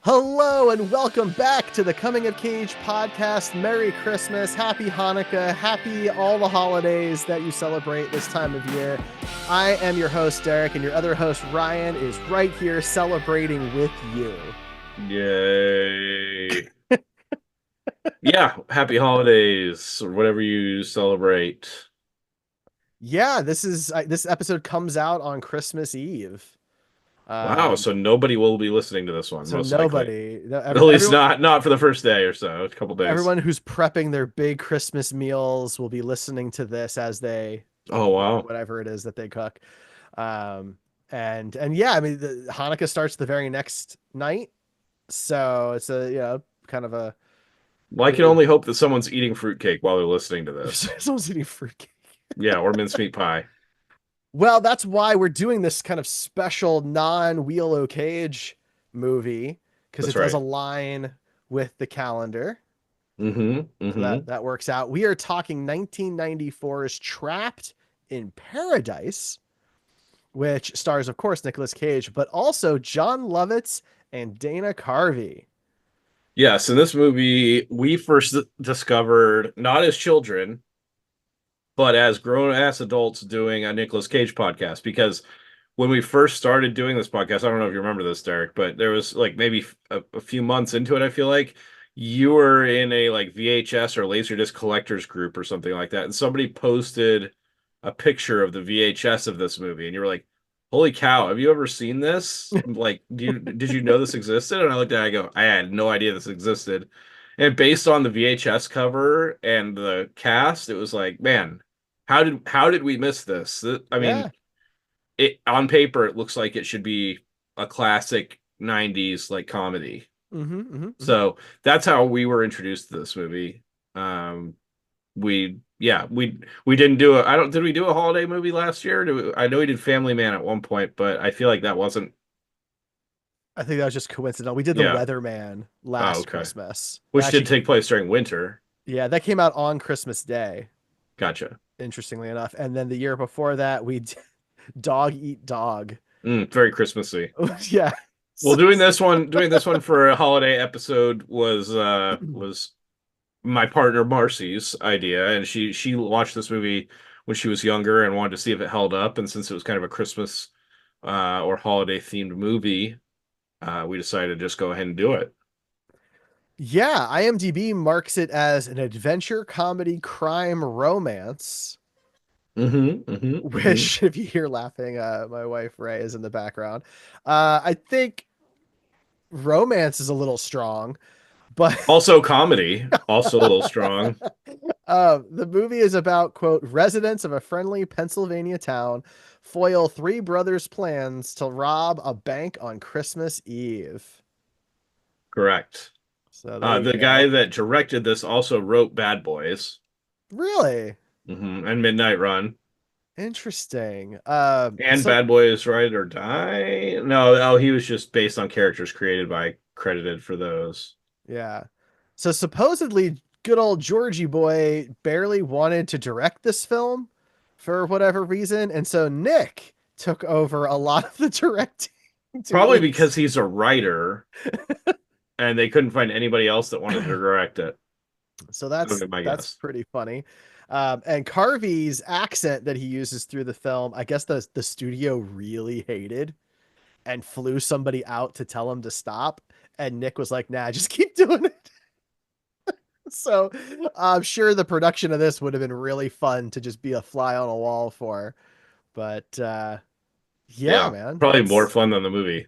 Hello and welcome back to the Coming of Cage podcast. Merry Christmas, Happy Hanukkah, happy all the holidays that you celebrate this time of year. I am your host, Derek, and your other host, Ryan, is right here celebrating with you. Yay. Yeah, happy holidays or whatever you celebrate. Yeah, this episode comes out on Christmas Eve. Wow, Um, so nobody will be listening to this one, so most likely. nobody, At least everyone, not for the first day or so, a couple days. everyone who's prepping their big Christmas meals will be listening to this as they Oh cook wow. whatever it is that they cook. Um, and yeah, I mean, the Hanukkah starts the very next night, so it's a kind of a Well, I can only hope that someone's eating fruitcake while they're listening to this. someone's eating fruitcake. Yeah, or mincemeat pie. Well, that's why we're doing this kind of special non-Wheel O Cage movie because it That's does right. align with the calendar. Mm-hmm. So Mm-hmm. that works out. We are talking 1994's Trapped in Paradise, which stars, of course, Nicolas Cage, but also Jon Lovitz and Dana Carvey. Yes, in this movie, we first discovered, not as children, but as grown ass adults doing a Nicolas Cage podcast. Because when we first started doing this podcast, I don't know if you remember this, Derek, but there was like maybe a few months into it, I feel like you were in a like VHS or Laserdisc collectors group or something like that, and somebody posted a picture of the VHS of this movie, and you were like, "Holy cow, have you ever seen this? Like, did you know this existed?" And I looked at it, I go, "I had no idea this existed." And based on the VHS cover and the cast, it was like, man, how did we miss this? I mean, Yeah. it on paper it looks like it should be a classic 90s like comedy. Mm-hmm, mm-hmm, mm-hmm. So that's how we were introduced to this movie. We didn't do a I don't did we do a holiday movie last year? I know we did Family Man at one point, but I feel like that wasn't. I think that was just coincidental. We did the Yeah. Weatherman Oh, last okay. Christmas. Which did take place during winter. Yeah, that came out on Christmas Day, Gotcha. interestingly enough. And then the year before that, we did Dog Eat Dog. Very Christmassy. Yeah. Well, doing this one for a holiday episode was my partner Marcy's idea, and she watched this movie when she was younger and wanted to see if it held up. And since it was kind of a Christmas or holiday themed movie, we decided to just go ahead and do it. Yeah, IMDb marks it as an adventure comedy crime romance. Mm-hmm. Mm-hmm. Mm-hmm. Which, if you hear laughing, my wife Ray is in the background. I think romance is a little strong, but Also comedy, also a little strong. the movie is about, quote, residents of a friendly Pennsylvania town foil three brothers' plans to rob a bank on Christmas Eve. Correct. So there you The guy go. that directed this also wrote Bad Boys, Really and Midnight Run. interesting. And Bad Boys Ride or Die? No, oh, he was just based on characters created by credited for those. Yeah. So supposedly, good old Georgie boy barely wanted to direct this film for whatever reason, and so Nick took over a lot of the directing Probably duties. because he's a writer and they couldn't find anybody else that wanted to direct it. So That would that's be my that's guess. pretty funny. And Carvey's accent that he uses through the film, I guess the studio really hated and flew somebody out to tell him to stop. And Nick was like, "Nah, just keep doing it." So I'm sure the production of this would have been really fun to just be a fly on a wall for. But yeah, Yeah, man, probably more that's fun than the movie.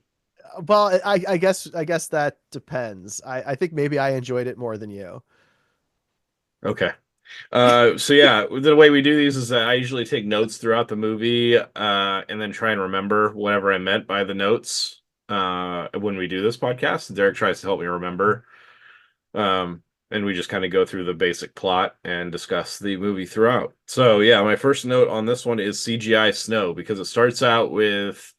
well, I guess that depends. I think maybe I enjoyed it more than you. Okay. So yeah, the way we do these is that I usually take notes throughout the movie, and then try and remember whatever I meant by the notes, when we do this podcast. Derek tries to help me remember. And we just kind of go through the basic plot and discuss the movie throughout. So yeah, my first note on this one is CGI snow because it starts out with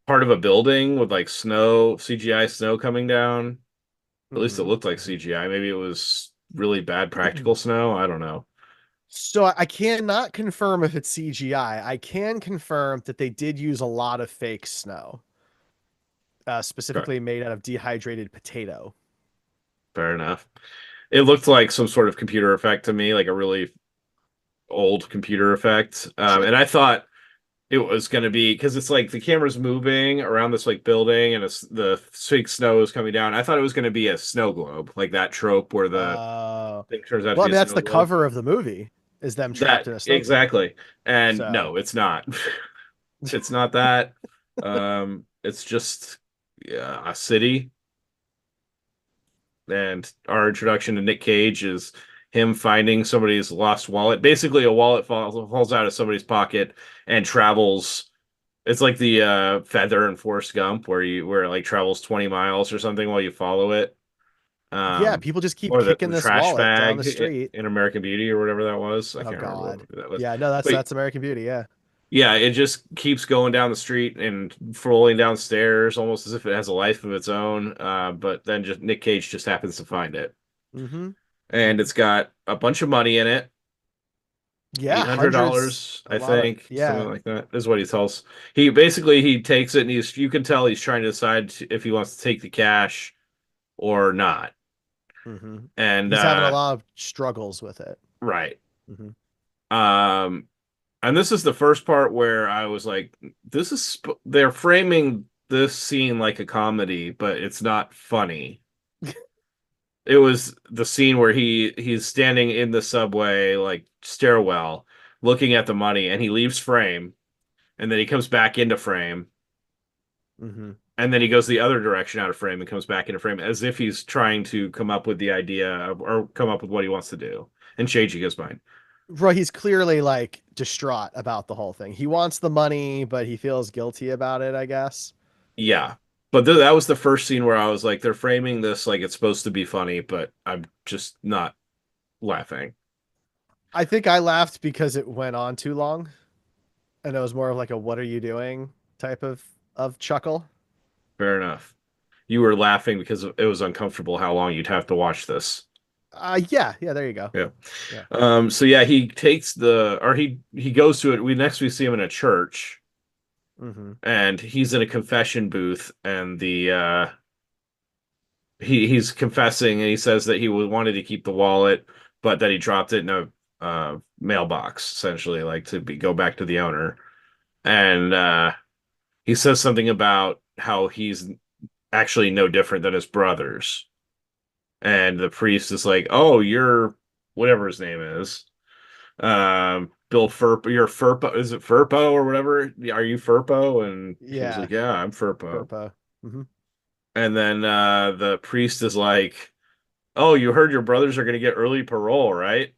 part of a building with like snow, CGI snow coming down. At least it Hmm. looked like CGI. Maybe it was really bad practical snow. I don't know. So I cannot confirm if it's CGI. I can confirm that they did use a lot of fake snow. Okay, specifically made out of dehydrated potato. fair enough. It looked like some sort of computer effect to me, like a really old computer effect. Sure. And I thought it was going to be because it's like the camera's moving around this like building and the fake snow is coming down. I thought it was going to be a snow globe, like that trope where the Uh, thing turns out to well, I be a mean, that's snow the globe. cover of the movie is them trapped That in a snow globe. exactly. And So, no, it's not. It's not that. It's just yeah, a city. And our introduction to Nick Cage is him finding somebody's lost wallet. Basically, a wallet falls out of somebody's pocket and travels. It's like the feather in Forrest Gump, where it like travels 20 miles or something while you follow it. yeah, Um, people just keep or kicking the this trash wallet down the bag street. in American Beauty or whatever that was. I Oh can't remember what God. movie that was. Yeah, no, that's But that's American Beauty. Yeah. yeah, it just keeps going down the street and rolling downstairs almost as if it has a life of its own. But then just Nick Cage just happens to find it. Mm-hmm. And it's got a bunch of money in it. Yeah, hundreds, $800, a I lot of think, something yeah. like that is what he tells. He takes it and you can tell he's trying to decide if he wants to take the cash or not. Mm-hmm. And He's having a lot of struggles with it. right. Mm-hmm. Um and this is the first part where I was like, they're framing this scene like a comedy, but it's not funny. It was the scene where he's standing in the subway like stairwell looking at the money and he leaves frame and then he comes back into frame Mm-hmm. and then he goes the other direction out of frame and comes back into frame as if he's trying to come up with the idea or come up with what he wants to do and changing his mind. Bro, he's clearly like distraught about the whole thing. He wants the money, but he feels guilty about it, I guess. Yeah. But that was the first scene where I was like, they're framing this like it's supposed to be funny, but I'm just not laughing. I think I laughed because it went on too long and it was more of like a what are you doing type of chuckle. Fair enough. You were laughing because it was uncomfortable how long you'd have to watch this. Yeah, yeah, there you go. Yeah. Yeah. So yeah, he takes he goes to it. We see him in a church Mm-hmm. and he's in a confession booth and he's confessing and he says that wanted to keep the wallet, but that he dropped it in a mailbox, essentially, like go back to the owner. And he says something about how he's actually no different than his brothers. And the priest is like, "Oh, you're whatever his name is. Bill Furpo, you're Furpo, is it Furpo or whatever? Are you Furpo?" And he's Yeah, like, "Yeah, I'm Furpo." Purpo. Mm-hmm. And then the priest is like, "Oh, you heard your brothers are going to get early parole, right?"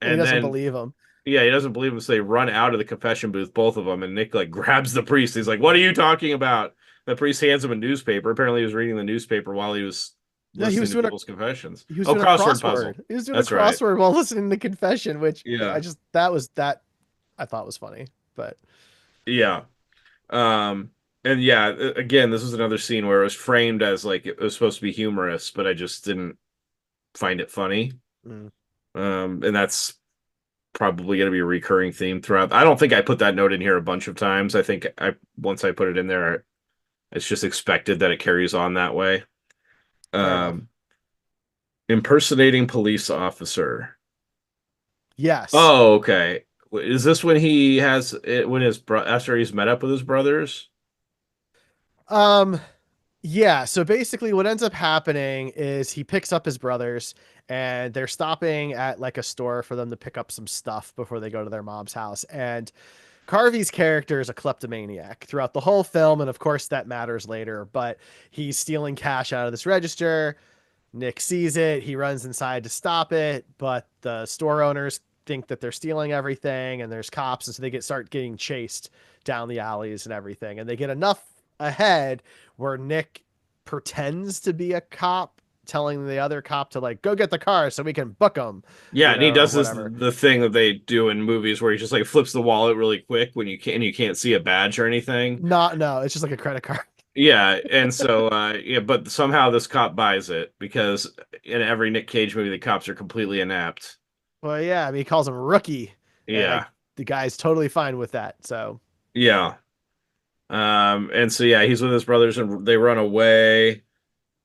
And he And doesn't then believe him. yeah, he doesn't believe him, so they run out of the confession booth, both of them, and Nick like grabs the priest. He's like, "What are you talking about?" The priest hands him a newspaper. Apparently, he was reading the newspaper while he was Yeah, listening to people's confessions. he was Oh, doing a crossword puzzle. crossword. He was doing a That's right. crossword while listening to confession, which I Yeah. just that was that I thought was funny. But Yeah. Um, and yeah, again, this was another scene where it was framed as like it was supposed to be humorous, but I just didn't find it funny. mm, And that's probably going to be a recurring theme throughout. I don't think I put that note in here a bunch of times. I think once I put it in there, it's just expected that it carries on that way. fair enough. Um, impersonating police officer. Yes. Oh, okay. Is this when he has it when after he's met up with his brothers? Um yeah, so basically what ends up happening is he picks up his brothers and they're stopping at like a store for them to pick up some stuff before they go to their mom's house. And Carvey's character is a kleptomaniac throughout the whole film, and of course that matters later, but he's stealing cash out of this register. Nick sees it. He runs inside to stop it, but the store owners think that they're stealing everything and there's cops, and so they start getting chased down the alleys and everything. And they get enough ahead where Nick pretends to be a cop, telling the other cop to like go get the car so we can book them, Yeah, and he or does whatever. the thing that they do in movies where he just like flips the wallet really quick when you can't see a badge or anything. Not no, it's just like a credit card. Yeah, and so yeah, but somehow this cop buys it because in every Nick Cage movie the cops are completely inept. Well, yeah, I mean he calls him rookie, and like Yeah. the guy's totally fine with that. So Yeah. And so yeah, he's with his brothers and they run away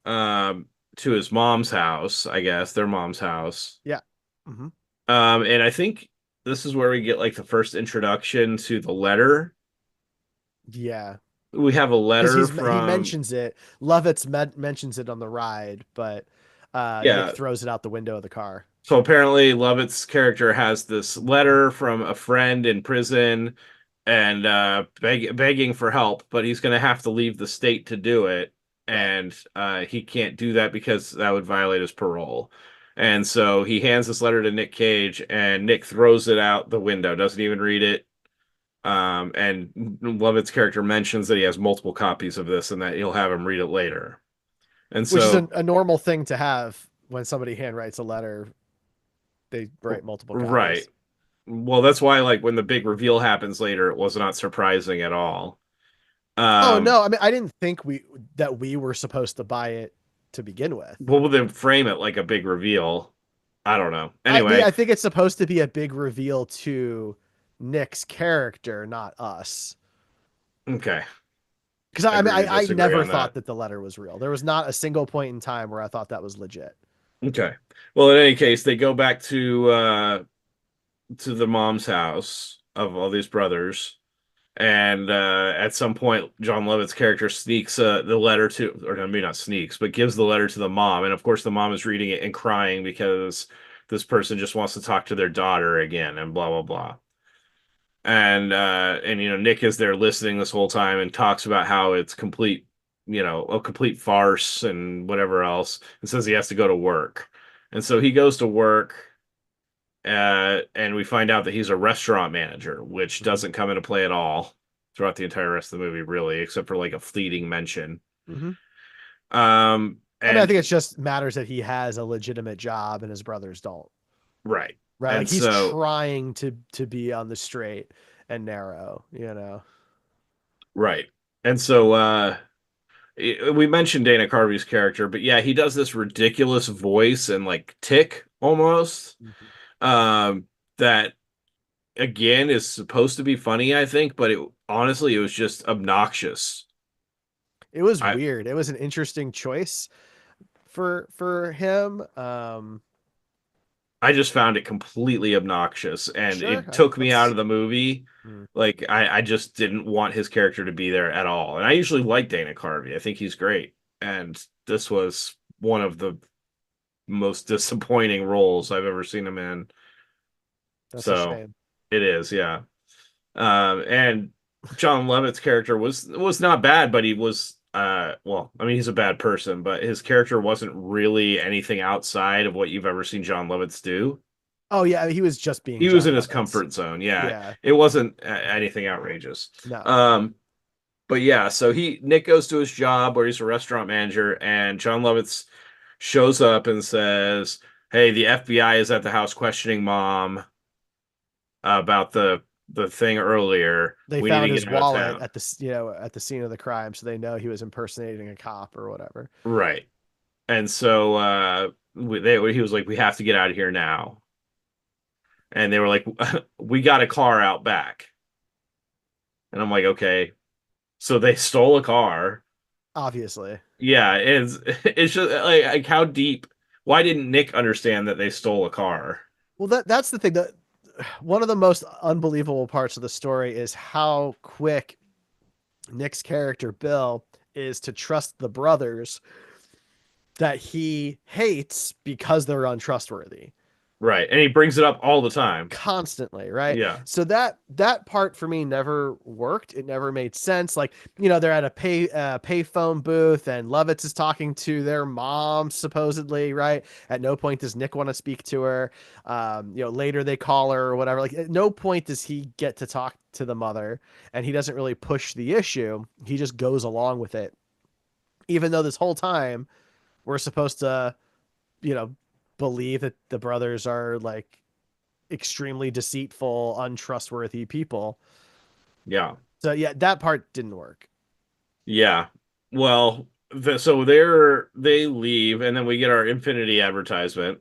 um to his mom's house, I guess, their mom's house. Yeah. Hmm. And I think this is where we get like the first introduction to the letter. Yeah. We have a Because letter he from mentions it. Lovitz mentions it on the ride, but Nick yeah. throws it out the window of the car. So apparently Lovett's character has this letter from a friend in prison and begging for help, but he's going to have to leave the state to do it. Right. And he can't do that because that would violate his parole. And so he hands this letter to Nick Cage, and Nick throws it out the window, doesn't even read it. And Lovett's character mentions that he has multiple copies of this and that he'll have him read it later. And Which is so, a normal thing to have when somebody handwrites a letter. They write multiple right. copies. Well, that's why, like, when the big reveal happens later, it was not surprising at all. Oh Um, no, I mean I didn't think we were supposed to buy it to begin with. what would they frame it like a big reveal? I don't know. I mean Anyway, I think it's supposed to be a big reveal to Nick's character, not us. okay. Because I mean Agree to I disagree never on thought that. that the letter was real. There was not a single point in time where I thought that was legit. Okay. Well, in any case, they go back to the mom's house of all these brothers. And at some point, John Lovett's character sneaks the letter to, or no, maybe not sneaks, but gives the letter to the mom. And of course, the mom is reading it and crying because this person just wants to talk to their daughter again, and blah blah blah. And you know, Nick is there listening this whole time and talks about how it's complete, you know, a complete farce and whatever else, and says he has to go to work. And so he goes to work and we find out that he's a restaurant manager, which Mm-hmm. doesn't come into play at all throughout the entire rest of the movie, really, except for like a fleeting mention. Mm-hmm. I mean, I And think it just matters that he has a legitimate job and his brothers don't. right, Right? Like and he's so trying to be on the straight and narrow, you know. right, and so we mentioned Dana Carvey's character, but yeah, he does this ridiculous voice and like tick almost. Mhm. That again is supposed to be funny, I think, but it honestly it was just obnoxious. It was I weird. It was an interesting choice for him. I just found it completely obnoxious and Sure, it took me out that's of the movie. mm, Like I just didn't want his character to be there at all. And I usually like Dana Carvey. I think he's great. And this was one of the most disappointing roles I've ever seen him in. that's a So shame. it is, yeah. And John Lovett's character was not bad, but he was well, I mean he's a bad person, but his character wasn't really anything outside of what you've ever seen John Lovitz do. Oh yeah, he was just being He was John in his Lovitz. comfort zone. Yeah, Yeah, it wasn't anything outrageous. no. Um, but yeah, so Nick goes to his job where he's a restaurant manager, and John Lovitz shows up and says, "Hey, the FBI is at the house questioning mom about the thing earlier. They We need to found his get out of wallet town." at at the scene of the crime, so they know he was impersonating a cop or whatever. Right. And so he was like, "We have to get out of here now." And they were like, "We got a car out back." And I'm like, "Okay." So they stole a car. Obviously. Yeah, it's just like how deep. Why didn't Nick understand that they stole a car? Well, that's the thing. That one of the most unbelievable parts of the story is how quick Nick's character Bill is to trust the brothers that he hates because they're untrustworthy Right, and he brings it up all the time. constantly, right? Yeah, So that part for me never worked. It never made sense. Like, they're at a payphone booth and Lovitz is talking to their mom supposedly, right? At no point does Nick want to speak to her. Later they call her or whatever. Like, at no point does he get to talk to the mother, and he doesn't really push the issue. He just goes along with it, even though this whole time we're supposed to, you know, believe that the brothers are like extremely deceitful, untrustworthy people. yeah, So yeah, that part didn't work. yeah. Well, so they leave, and then we get our Infinity advertisement.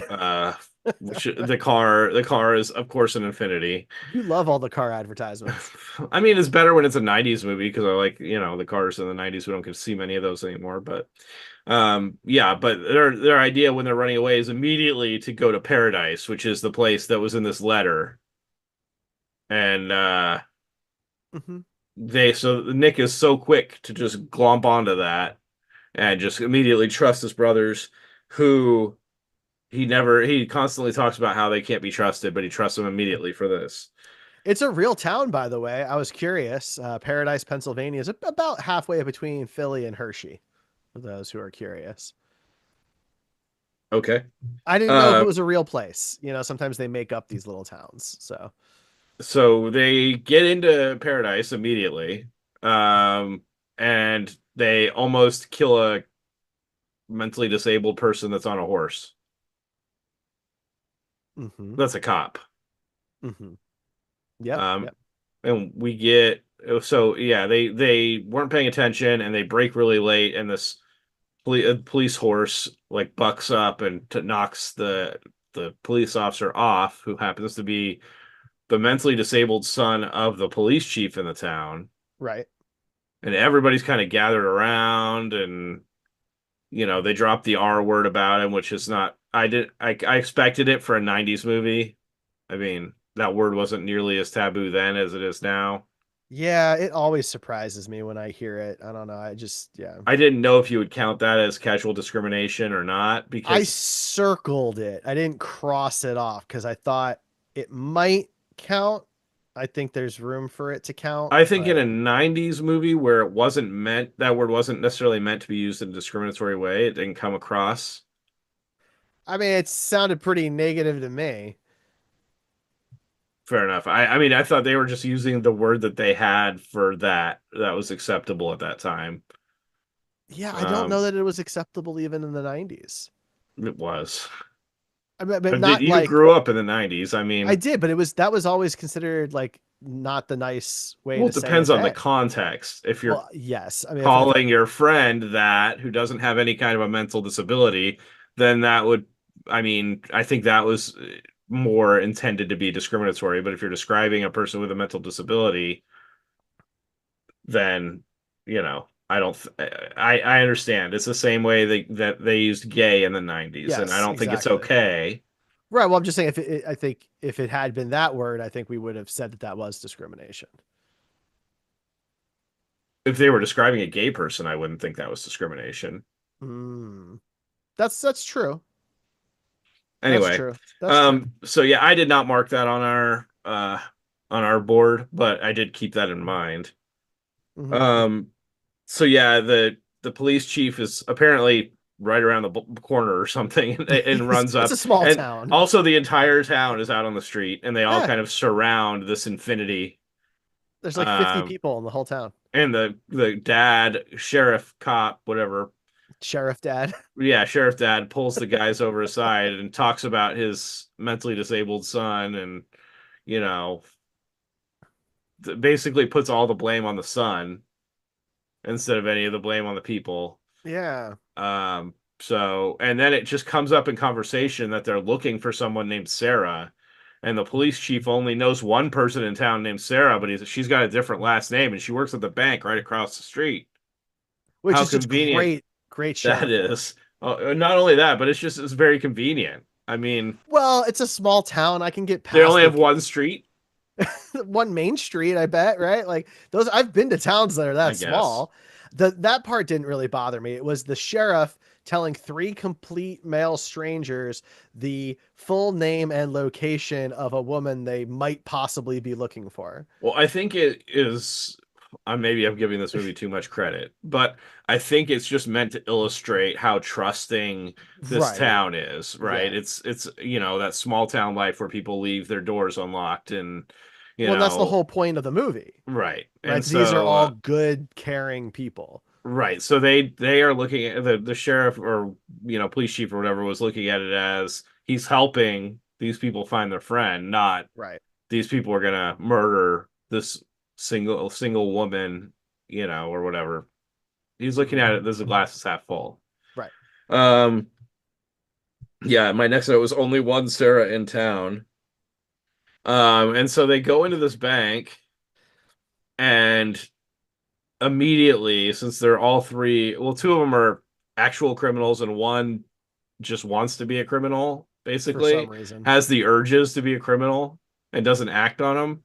Uh, which the car is of course an Infinity. You love all the car advertisements. I mean, it's better when it's a 90s movie because I like, the cars in the 90s. We don't get to see many of those anymore, but yeah, but their idea when they're running away is immediately to go to Paradise, which is the place that was in this letter. And Hmm. so Nick is so quick to just glomp onto that and just immediately trust his brothers who he constantly talks about how they can't be trusted, but he trusts them immediately for this. It's a real town, by the way. I was curious. Paradise, Pennsylvania is about halfway between Philly and Hershey, for those who are curious. Okay. I didn't know if it Uh, was a real place. Sometimes they make up these little towns. So, so they get into Paradise immediately. Um, and they almost kill a mentally disabled person that's on a horse. hmm. That's a cop. Hmm. Yep. Um, Yep. and we get so yeah, they weren't paying attention and they break really late, and this police horse like bucks up and knocks the police officer off, who happens to be the mentally disabled son of the police chief in the town. Right. And everybody's kind of gathered around, and they drop the R word about him, which is not. I expected it for a 90s movie. I mean, that word wasn't nearly as taboo then as it is now. Yeah, it always surprises me when I hear it. I don't know. Yeah. I didn't know if you would count that as casual discrimination or not, I because circled it. I didn't cross it off because I thought it might count. I think there's room for it to count, I think in but a 90s movie where that word wasn't necessarily meant to be used in a discriminatory way, it didn't come across. I mean, it sounded pretty negative to me. Fair enough. I mean, I thought they were just using the word that they had for that was acceptable at that time. Yeah, I don't know Um, that it was acceptable even in the 90s. it was. I mean, but Did not you like grew up in the 90s? I I mean, did, but that was always considered like not the nice way well, to it say depends it on the then. context. If you're Well, yes. I mean, if calling your friend that who doesn't have any kind of a mental disability, then that would, I mean, I think that was more intended to be discriminatory. But if you're describing a person with a mental disability, then, I don't, I understand. It's the same way that they used gay in the 90s, and I yes, don't think it's exactly. okay. Right. Well, I'm just saying I think if it had been that word, I think we would have said that that was discrimination. If they were describing a gay person, I wouldn't think that was discrimination. Mm. That's true. That's Anyway, true. That's true. so yeah, I did not mark that on our board, but I did keep that in mind. Hmm. Um, so yeah, the police chief is apparently right around the corner or something, and runs It's up, a small and town. also the entire town is out on the street, and they all Yeah, kind of surround this Infinity. there's like 50 Um, people in the whole town. and the dad, sheriff, cop, whatever, Sheriff dad. yeah, sheriff dad pulls the guys over aside and talks about his mentally disabled son, and you know basically puts all the blame on the son instead of any of the blame on the people. Yeah. And then it just comes up in conversation that they're looking for someone named Sarah, and the police chief only knows one person in town named Sarah, but she's got a different last name, and she works at the bank right across the street. Which How is just convenient great that sheriff work. is. Not only that, but it's very convenient. I mean, Well, it's a small town. I can get they only past have the one street, one main street, I bet, right? Like those I've been to towns that are I that guess. small. That part didn't really bother me. It was the sheriff telling three complete male strangers the full name and location of a woman they might possibly be looking for. Well, I think it is. Maybe I'm giving this movie too much credit, but I think it's just meant to illustrate how trusting this Right. town is, right? Yeah. It's that small town life where people leave their doors unlocked, and you Well, and that's the know, whole point of the movie, right. right? And These are so all good, caring people. right. So they are looking at the sheriff, or police chief or whatever, was looking at it as he's helping these people find their friend, not Right. these people are gonna murder this single woman, or whatever. He's looking Hmm. at it. This glass is half full. Right. Um, Yeah, my next note was only one Sarah in town. And so they go into this bank, and immediately, since they're all three, well, two of them are actual criminals, and one just wants to be a criminal, for some basically, reason. has the urges to be a criminal and doesn't act on them.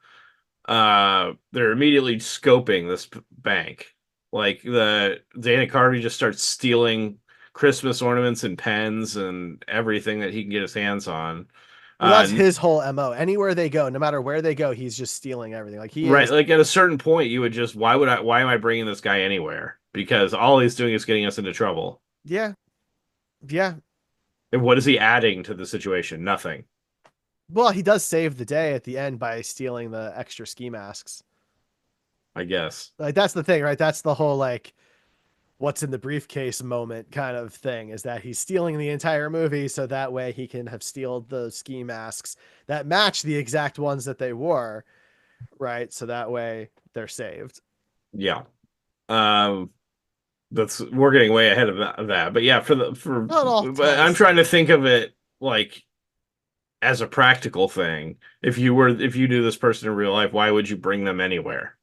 They're immediately scoping this bank. Like the Dana Carvey just starts stealing Christmas ornaments and pens and everything that he can get his hands on. Well, that's Uh, his whole MO. Anywhere they go, no matter where they go, he's just stealing everything. Like he right, is, like at a certain point, you would just why am I bringing this guy anywhere? Because all he's doing is getting us into trouble. yeah, yeah. And what is he adding to the situation? Nothing, Well, he does save the day at the end by stealing the extra ski masks. I guess. Like that's the thing, right? That's the whole like what's in the briefcase moment kind of thing is that he's stealing the entire movie so that way he can have stealed the ski masks that match the exact ones that they wore, right? So that way they're saved. Yeah. Um, that's we're getting way ahead of that. But yeah, Not all but I'm ties trying to together. think of it like as a practical thing. If you knew this person in real life, why would you bring them anywhere?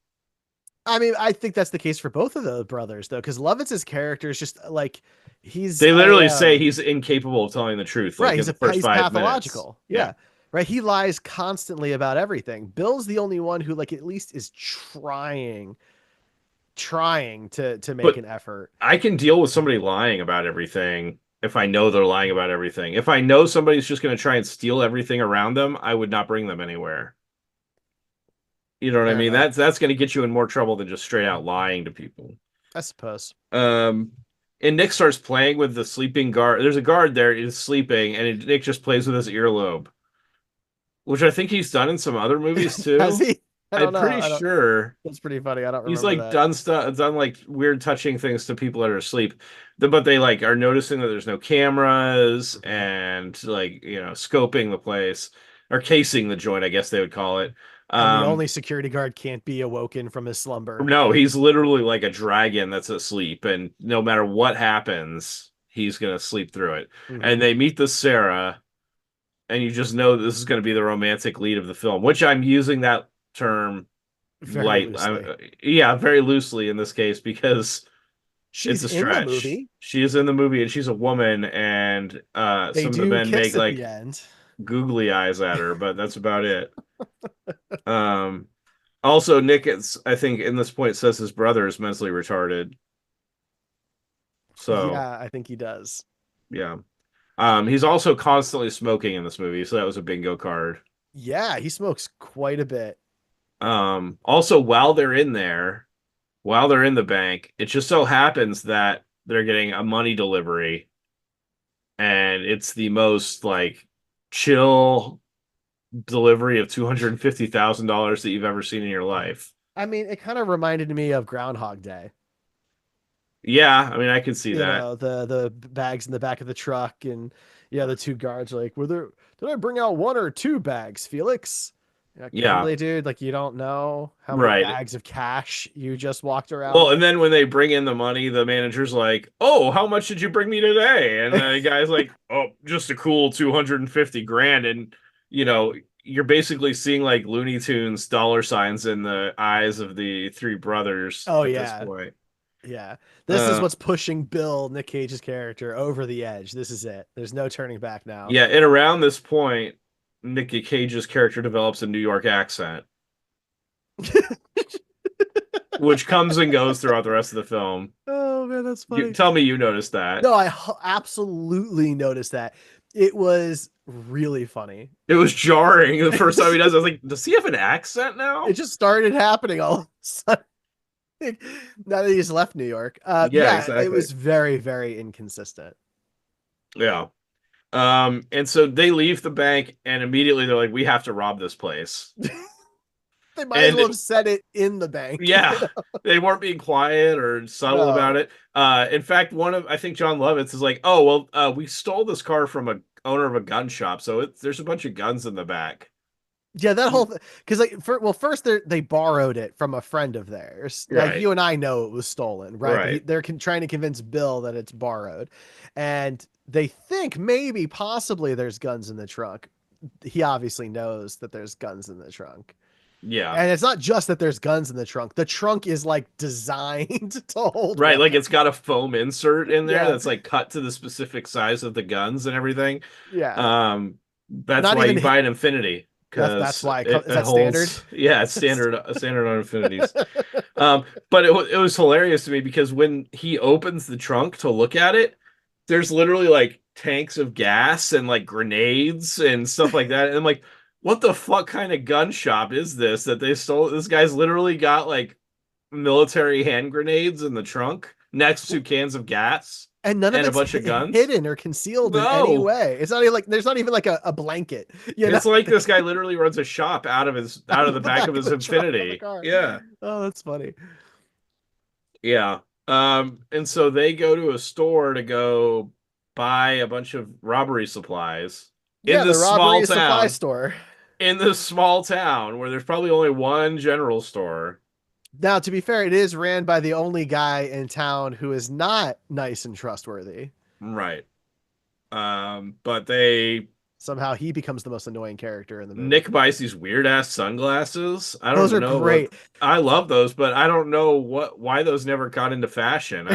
I mean, I think that's the case for both of the brothers though, because Lovitz's character is just like he's They a literally say he's incapable of telling the truth, like right. in the first He's 5 minutes. pathological. Yeah. Yeah. Right. He lies constantly about everything. Bill's the only one who like at least is trying to make But an effort. I can deal with somebody lying about everything if I know they're lying about everything. If I know somebody's just going to try and steal everything around them, I would not bring them anywhere. You know what I Fair mean? enough, That's going to get you in more trouble than just straight out lying to people. I suppose. Um, and Nick starts playing with the sleeping guard. There's a guard there, he's sleeping, and Nick just plays with his earlobe, which I think he's done in some other movies Has too. he? I I'm don't know. pretty I don't. sure That's pretty funny. I don't he's remember like that. done stuff, done like weird touching things to people that are asleep. But they like are noticing that there's no cameras and like scoping the place or casing the joint, I guess they would call it. And the Um, only security guard can't be awoken from his slumber. No, he's literally like a dragon that's asleep, and no matter what happens, he's gonna sleep through it. And Hmm. they meet this Sarah, and you just know this is gonna be the romantic lead of the film, which I'm using that term Very light. loosely. Yeah, very loosely in this case because it's She's a in the stretch. movie. She is in the movie, and she's a woman, and They some of the do men make kiss at the like end. googly eyes at her, but that's about it. Um, Also, Nick, I think, in this point says his brother is mentally retarded. So, Yeah, I think he does. yeah. He's also constantly smoking in this movie, so that was a bingo card. Yeah, he smokes quite a bit. Also, while they're in the bank, it just so happens that they're getting a money delivery, and it's the most like chill delivery of $250,000 that you've ever seen in your life. I mean, it kind of reminded me of Groundhog Day. Yeah, I mean, I can see You that. know, the bags in the back of the truck, and yeah, the two guards are like, "Were there? Did I bring out one or two bags, Felix?" You're like, Yeah, really, dude? Like, you don't know how many right. bags of cash you just walked around Well, and then when they bring in the money, the manager's like, "Oh, how much did you bring me today?" And the with? guy's like, "Oh, just a cool 250 grand." And you know, you're basically seeing like Looney Tunes dollar signs in the eyes of the three brothers Oh at this yeah, point. yeah. This is Uh, what's pushing Bill, Nick Cage's character, over the edge. This is it. There's no turning back now. yeah, and around this point, Nicky Cage's character develops a New York accent, which comes and goes throughout the rest of the film. Oh man, that's You funny. tell me you noticed that. No, absolutely noticed that. It was really funny. It was jarring the first time he does it. I was like, does he have an accent It now? just started happening all of a sudden. Now that he's left New York. Yeah, Yeah, it exactly. was very, very inconsistent. Yeah. And so they leave the bank and immediately they're like, we have to rob this place. They might as And well have said it in the bank. yeah, they weren't being quiet or subtle about No. it. In fact, I think Jon Lovitz is like, oh, well, we stole this car from a owner of a gun shop. So there's a bunch of guns in the back. Yeah, that whole because first they borrowed it from a friend of theirs. Like Right, you and I know it was stolen, right? But right. they're trying to convince Bill that it's borrowed, and they think maybe possibly there's guns in the trunk. He obviously knows that there's guns in the trunk, Yeah. and it's not just that there's guns in the trunk. The trunk is like designed to hold Right, like weapons. it's got a foam insert in there Yeah, that's like cut to the specific size of the guns and everything. yeah. That's Not why even you buy it Infinity that's because why is it that standard? holds. Yeah, it's standard on Infinities. But it was hilarious to me because when he opens the trunk to look at it, there's literally like tanks of gas and like grenades and stuff like that. And I'm like, what the fuck kind of gun shop is this that they stole? This guy's literally got like military hand grenades in the trunk next to cans of gas And none of and a it's bunch of guns. hidden or concealed in any No, way. It's not even like there's not even like a blanket, you know, it's like this guy literally runs a shop out out of the of the back of back of his the trunk of the Infinity. car. Yeah, Oh, that's funny. yeah. And so they go to a store to go buy a bunch of robbery supplies in Yeah, the this small robbery supply town. store. In this small town where there's probably only one general store. Now, to be fair, it is ran by the only guy in town who is not nice and trustworthy. Right. But they Somehow he becomes the most annoying character in the movie. Nick buys these weird ass sunglasses. I Those don't are know what great. I love those, but I don't know why those never got into fashion.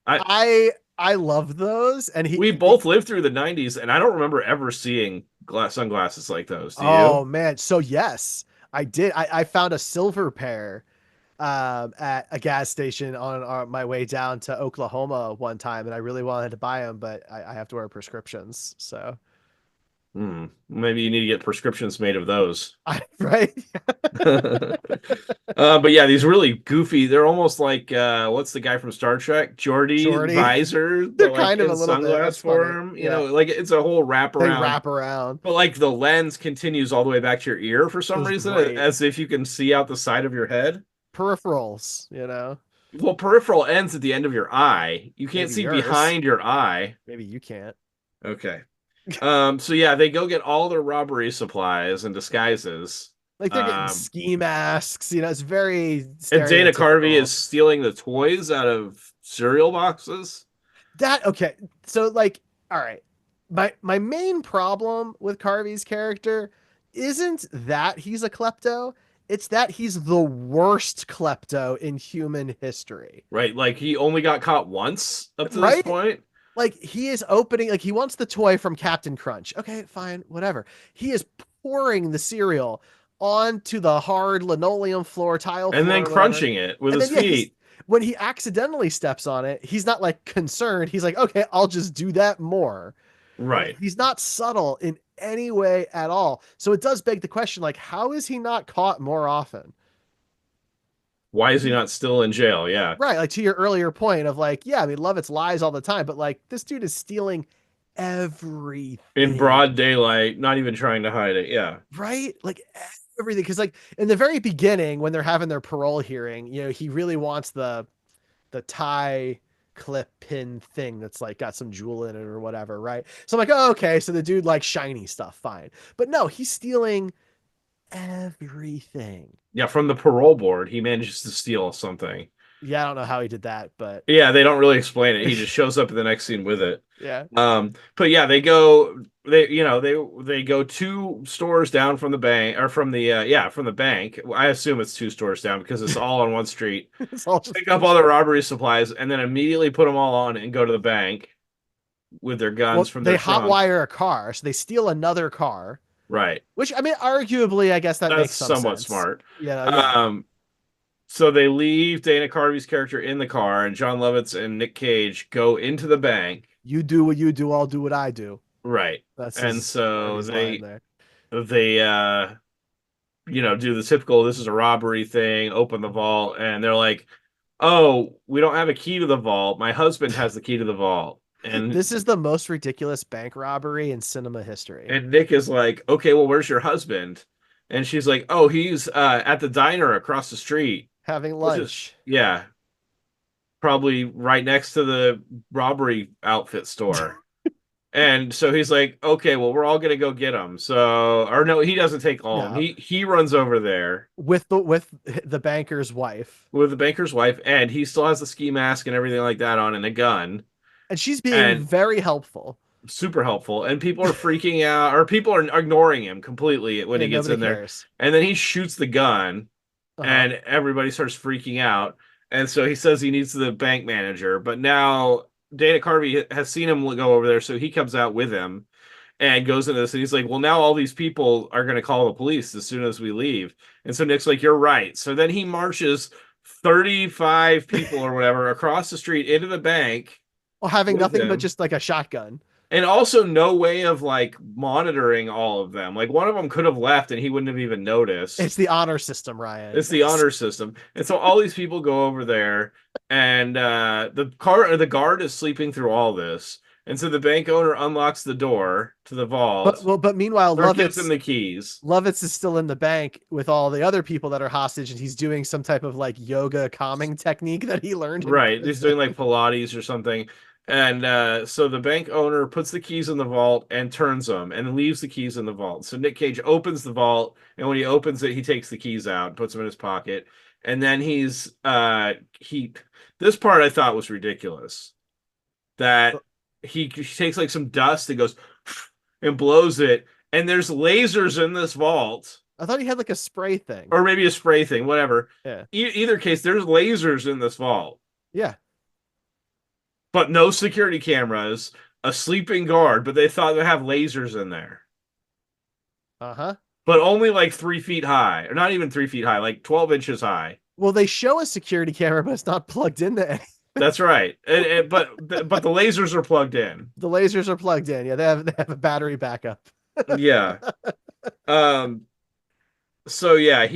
I I love those, and we both lived through the 90s and I don't remember ever seeing sunglasses like those. Do oh you? man, so yes, I did. I found a silver pair at a gas station on my way down to Oklahoma one time, and I really wanted to buy them, but I have to wear prescriptions. So, Maybe you need to get prescriptions made of those. right? But yeah, these really goofy, they're almost like what's the guy from Star Trek? Geordi Jordy, visor, they're but like kind of a in little bit. sunglass That's funny. form, Yeah, like it's a whole they wraparound. wrap around. But like the lens continues all the way back to your ear for It some was reason, great. as if you can see out the side of your head. Peripherals, you know. Well, peripheral ends at the end of your eye. You can't Maybe see yours. behind your eye. Maybe you can't. Okay. So yeah, they go get all their robbery supplies and disguises. Like they're getting Um, ski masks. You know, it's very and Dana Carvey stereotypical. is stealing the toys out of cereal boxes. That okay. So like, all right. My main problem with Carvey's character isn't that he's a klepto. It's that he's the worst klepto in human history. Right? Like he only got caught once up to this Right? point. Like he is opening like he wants the toy from Captain Crunch. Okay, fine, whatever. He is pouring the cereal onto the hard linoleum floor, tile And then floor, whatever. crunching it with And his then yeah, he's feet. when he accidentally steps on it, he's not like concerned. He's like, okay, I'll just do that more. Right? Right. He's not subtle in any way at all. So it does beg the question, like, how is he not caught more often? Why is he He, not still in jail? Yeah. right, like to your earlier point of like, yeah, I mean, Lovitz lies all the time, but like this dude is stealing In broad everything, daylight, not even trying to hide it. Yeah. right? Like everything. Because like in the very beginning, when they're having their parole hearing, you know, he really wants the tie clip pin thing that's like got some jewel in it or whatever, right? So I'm like, oh, okay, so the dude likes shiny stuff, fine. But no, he's stealing everything. Yeah, from the parole board, he manages to steal something. Yeah, I don't know how he did that, but Yeah, they don't really explain it. He just shows up in the next scene with it. yeah. But yeah, they go two stores down from the bank or from the from the bank. I assume it's two stores down because it's all on one street. It's all just Pick up all the robbery supplies and then immediately put them all on and go to the bank with their guns well, from they their trunk. hotwire a car, so they steal another car, Right. which I mean, arguably, I guess that That's makes some somewhat sense. smart. You know, yeah. Um, so they leave Dana Carvey's character in the car, and Jon Lovitz and Nick Cage go into the bank. You do what you do, I'll do what I do. Right. That's And his so Carvey's line there. they do the typical this is a robbery thing, open the vault, and they're like, "Oh, we don't have a key to the vault. My husband has the key to the vault." This is the most ridiculous bank robbery in cinema history. And Nick is like, "Okay, well, where's your husband?" And she's like, "Oh, he's at the diner across the street." Having Which is lunch. yeah, probably right next to the robbery outfit store. And so he's like, okay, well, we're all gonna go get him. So, or no, he doesn't take all of them. Yeah, He runs over there with the banker's wife, with the banker's wife, and he still has the ski mask and everything like that on, and a gun, and she's being and very helpful. super helpful. And people are freaking out, or people are ignoring him completely when Yeah, he gets nobody in there. cares. And then he shoots the gun, Uh-huh. and everybody starts freaking out. And so he says he needs the bank manager, but now Dana Carvey has seen him go over there, so he comes out with him and goes into this, and he's like, well, now all these people are going to call the police as soon as we leave. And so Nick's like, you're right. So then he marches 35 people or whatever across the street into the bank Well, having with nothing but him, just like a shotgun. and also no way of like monitoring all of them. Like one of them could have left and he wouldn't have even It's noticed. the honor system, Ryan. It's the honor system. And so all these people go over there, and the guard is sleeping through all this. And so the bank owner unlocks the door to the But vault, well, but meanwhile, or gives him Lovitz the keys. Lovitz is still in the bank with all the other people that are hostage, and he's doing some type of like yoga calming technique that he learned in Right. He's prison. doing like Pilates or something. And so the bank owner puts the keys in the vault and turns them and leaves the keys in the vault. So Nick Cage opens the vault, and when he opens it, he takes the keys out and puts them in his pocket. And then he this part I thought was ridiculous. That he takes like some dust and goes and blows it, and there's lasers in this vault, I thought he had like a spray thing. or maybe a spray thing, whatever. Yeah, Either case, there's lasers in this vault, yeah, but no security cameras, a sleeping guard, but they thought they'd have lasers in there. uh-huh. But only like 3 feet high, or not even 3 feet high, like 12 inches high. Well, they show a security camera, but it's not plugged into any. That's right. But the lasers are plugged in. The lasers are plugged in. Yeah, they have a battery backup. Yeah. Um. So yeah,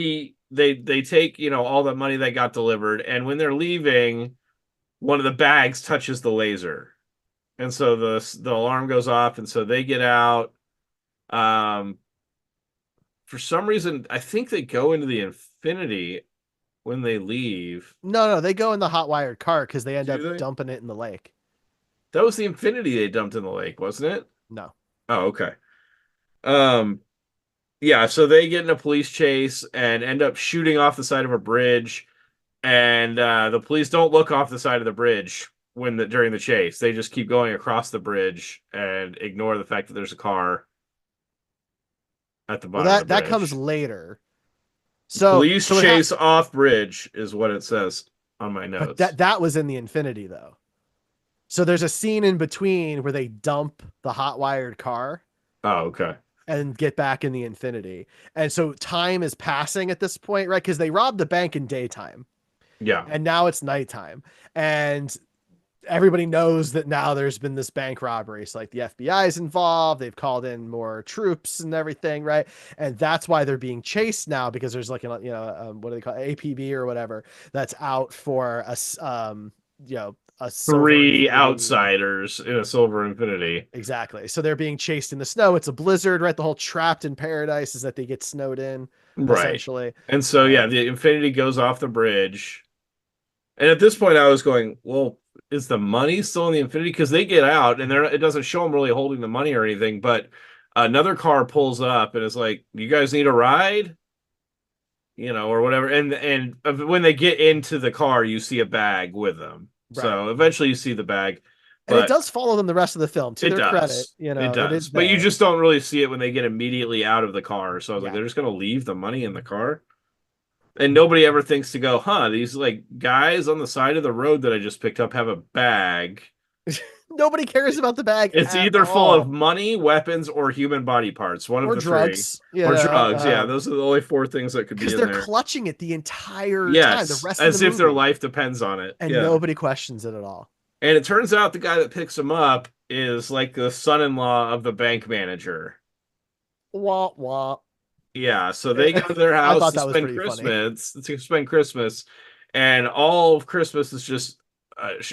they take, all the money that got delivered, and when they're leaving, one of the bags touches the laser, and so the alarm goes off, and so they get out. Um. For some reason, I think they go into the Infinity when they leave. No, they go in the hot wired car because they end Do up they? dumping it in the lake. That was the Infinity they dumped in the lake, wasn't it? No. Oh, okay. Um, yeah, so they get in a police chase and end up shooting off the side of a bridge, and the police don't look off the side of the bridge during the chase. They just keep going across the bridge and ignore the fact that there's a car at the Well, bottom of the that comes bridge. later. So Police so chase off bridge is what it says on my but notes. that was in the Infinity though. So there's a scene in between where they dump the hot wired car Oh, okay. and get back in the Infinity. And so time is passing at this point, right? Because they robbed the bank in daytime Yeah. and now it's nighttime. And everybody knows that now there's been this bank robbery. So like the FBI is involved. They've called in more troops and everything, right? And that's why they're being chased now because there's like what do they call it? APB or whatever that's out for a silver Three Infinity. outsiders in a silver Infinity. Exactly. So they're being chased in the snow. It's a blizzard, right? The whole trapped in paradise is that they get snowed in, Right. essentially. And so yeah, Um, the Infinity goes off the bridge. And at this point I was going, well, is the money still in the Infinity? Because they get out and it doesn't show them really holding the money or anything, but another car pulls up and is like, you guys need a ride? Or whatever. And when they get into the car, you see a bag with them. right. So eventually you see the bag, And it but does follow them the rest of the film. To it their credit, does. It it does. is But you there. just don't really see it when they get immediately out of the car. So I was like, Yeah. they're just going to leave the money in the car? And nobody ever thinks to go, huh, these like guys on the side of the road that I just picked up have a bag. Nobody cares about the bag It's at either full of all. money, weapons, or human body parts. One of Or the three. drugs, Or drugs. Yeah, those are the only four things that could be because in they're there. clutching it the entire time, the Yes, rest of the as if their movie. life depends on it. And Yeah. nobody questions it at all. And it turns out the guy that picks him up is like the son-in-law of the bank manager. Wah, wah. Yeah, so they go to their I house thought to that was spend pretty funny. Christmas, and all of Christmas is just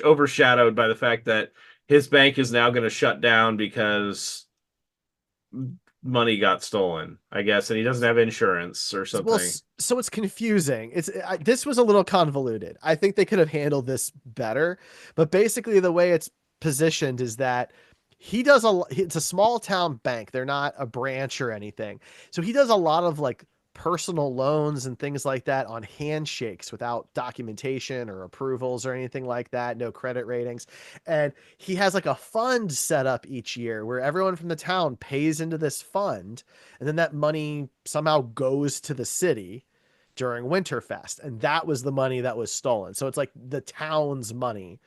overshadowed by the fact that his bank is now going to shut down because money got stolen, I guess, and he doesn't have insurance or Well, something. so it's confusing. This was a little convoluted. I think they could have handled this better, but basically the way it's positioned is that he does it's a small town bank. They're not a branch or anything. So he does a lot of like personal loans and things like that on handshakes without documentation or approvals or anything like that, no credit ratings. And he has like a fund set up each year where everyone from the town pays into this fund, and then that money somehow goes to the city during Winterfest. And that was the money that was stolen. So it's like the town's money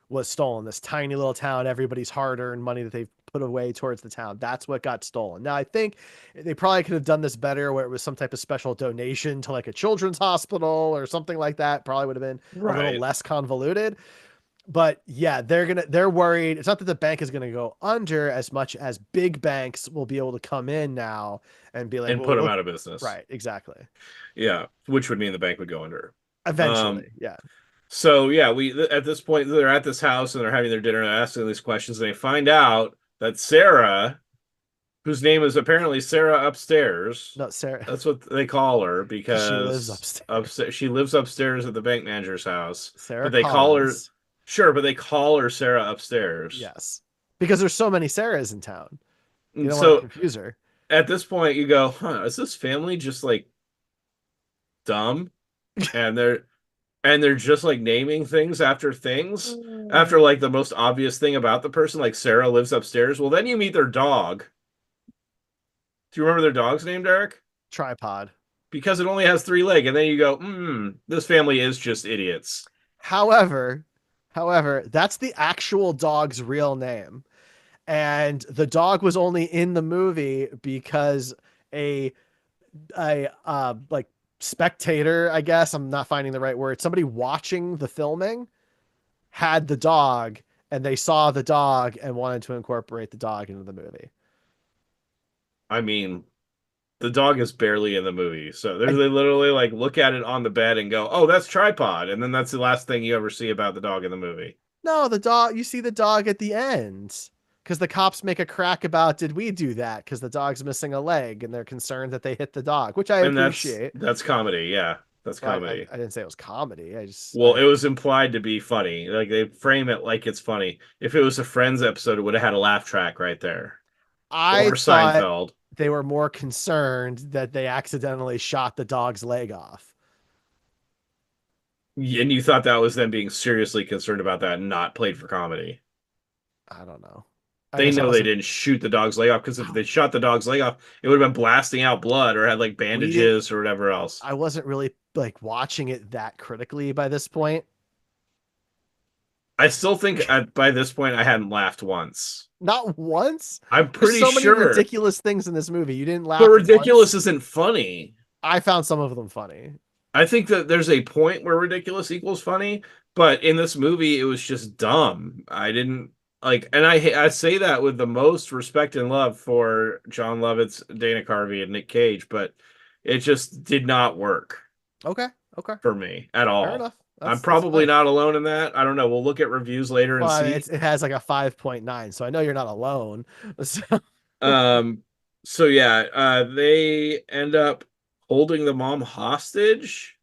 was stolen. This tiny little town, everybody's hard-earned money that they've put away towards the town. That's what got stolen. Now, I think they probably could have done this better where it was some type of special donation to like a children's hospital or something like that. Probably would have been a little Right. less convoluted. But yeah, they're worried. It's not that the bank is gonna go under as much as big banks will be able to come in now and be like, And well, put them look, out of business. right, exactly. Yeah, which would mean the bank would go under. Um, Eventually, yeah. so yeah, we at this point they're at this house and they're having their dinner and asking these questions, and they find out that Sarah, whose name is apparently Sarah Upstairs, No, Sarah, that's what they call her because she lives because upstairs. she lives upstairs at the bank manager's house. Sarah But they call her Collins. sure, but they call her Sarah Upstairs. Yes. Because there's so many Sarahs in town. You And don't want to so confuse her. at this point you go, huh, is this family just like dumb? And they're just like naming things after like the most obvious thing about the person, like Sarah lives upstairs. Well, then you meet their dog. Do you remember their dog's name, Derek? Tripod. Because it only has three legs, and then you go, this family is just idiots. However, that's the actual dog's real name. And the dog was only in the movie because a like spectator, I guess, I'm not finding the right word, somebody watching the filming had the dog and they saw the dog and wanted to incorporate the dog into the movie. I mean, the dog is barely in the movie, so they I literally like look at it on the bed and go, "Oh, that's Tripod," and then that's the last thing you ever see about the dog in the movie. No, the dog, you see the dog at the end because the cops make a crack about did we do that because the dog's missing a leg and they're concerned that they hit the dog, which I And appreciate. that's comedy, yeah, that's Well, comedy. I didn't say it was comedy. Well, it was implied to be funny. Like they frame it like it's funny. If it was a Friends episode, it would have had a laugh track right there. I Or thought Seinfeld. they were more concerned that they accidentally shot the dog's leg off. And you thought that was them being seriously concerned about that and not played for comedy. I don't know. I They guess I know they wasn't. didn't shoot the dog's leg off because if they shot the dog's leg off, it would have been blasting out blood or had like We didn't. bandages or whatever else. I wasn't really like watching it that critically by this point. I still think by this point I hadn't laughed once. Not once. I'm There's pretty so many sure. ridiculous things in this movie. You didn't But laugh ridiculous once. isn't funny. I found some of them funny. I think that there's a point where ridiculous equals funny, but in this movie, it was just dumb. I didn't like, and I say that with the most respect and love for Jon Lovitz, Dana Carvey, and Nick Cage, but it just did not work Okay. Okay. for me at Fair all. enough. I'm That's probably fine. not alone in that. I don't know. We'll look at reviews later and Well, I mean, see. it has like a 5.9, so I know you're not alone. So, Um, so yeah, they end up holding the mom hostage.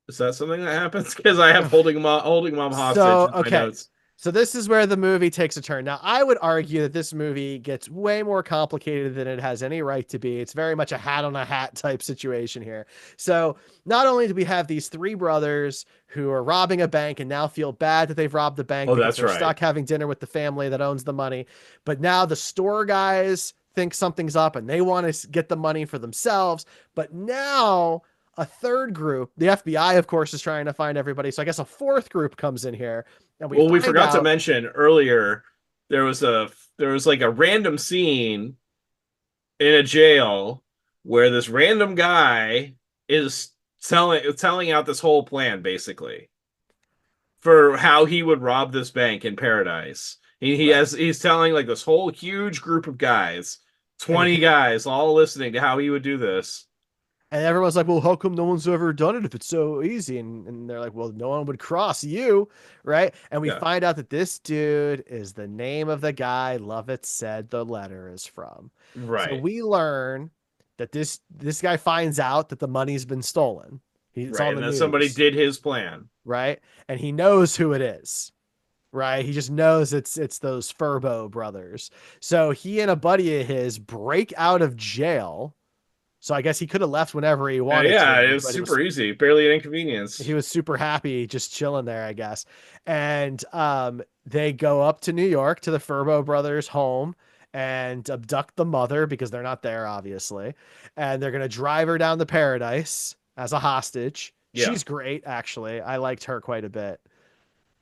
Is that something that happens? Because I have holding mom hostage so in my okay. notes. So this is where the movie takes a turn. Now, I would argue that this movie gets way more complicated than it has any right to be. It's very much a hat on a hat type situation here. So not only do we have these three brothers who are robbing a bank and now feel bad that they've robbed the bank Oh, because that's they're right. stuck having dinner with the family that owns the money, but now the store guys think something's up and they want to get the money for themselves. But now a third group, the FBI, of course, is trying to find everybody. So I guess a fourth group comes in here and we Well, we find forgot to out. mention earlier there was like a random scene in a jail where this random guy is telling out this whole plan basically for how he would rob this bank in paradise. Right. He's telling like this whole huge group of guys, And 20 guys all listening to how he would do this. and everyone's like, well, how come no one's ever done it if it's so easy? And they're like, well, no one would cross you, right? And we Yeah, find out that this dude is the name of the guy Lovitz said the letter is from. So right. we learn that this guy finds out that the money's been stolen. It's Right. on And the then somebody news, did his plan. right? And he knows who it is, right? He just knows it's those Furbo brothers. So he and a buddy of his break out of jail. So I guess he could have left whenever he wanted Yeah, it to, was but super easy, barely an inconvenience. he was super happy just chilling there, I guess. And they go up to New York to the Furbo brothers' home and abduct the mother because they're not there, obviously. And they're gonna drive her down to Paradise as a hostage. Yeah. She's great, actually. I liked her quite a bit.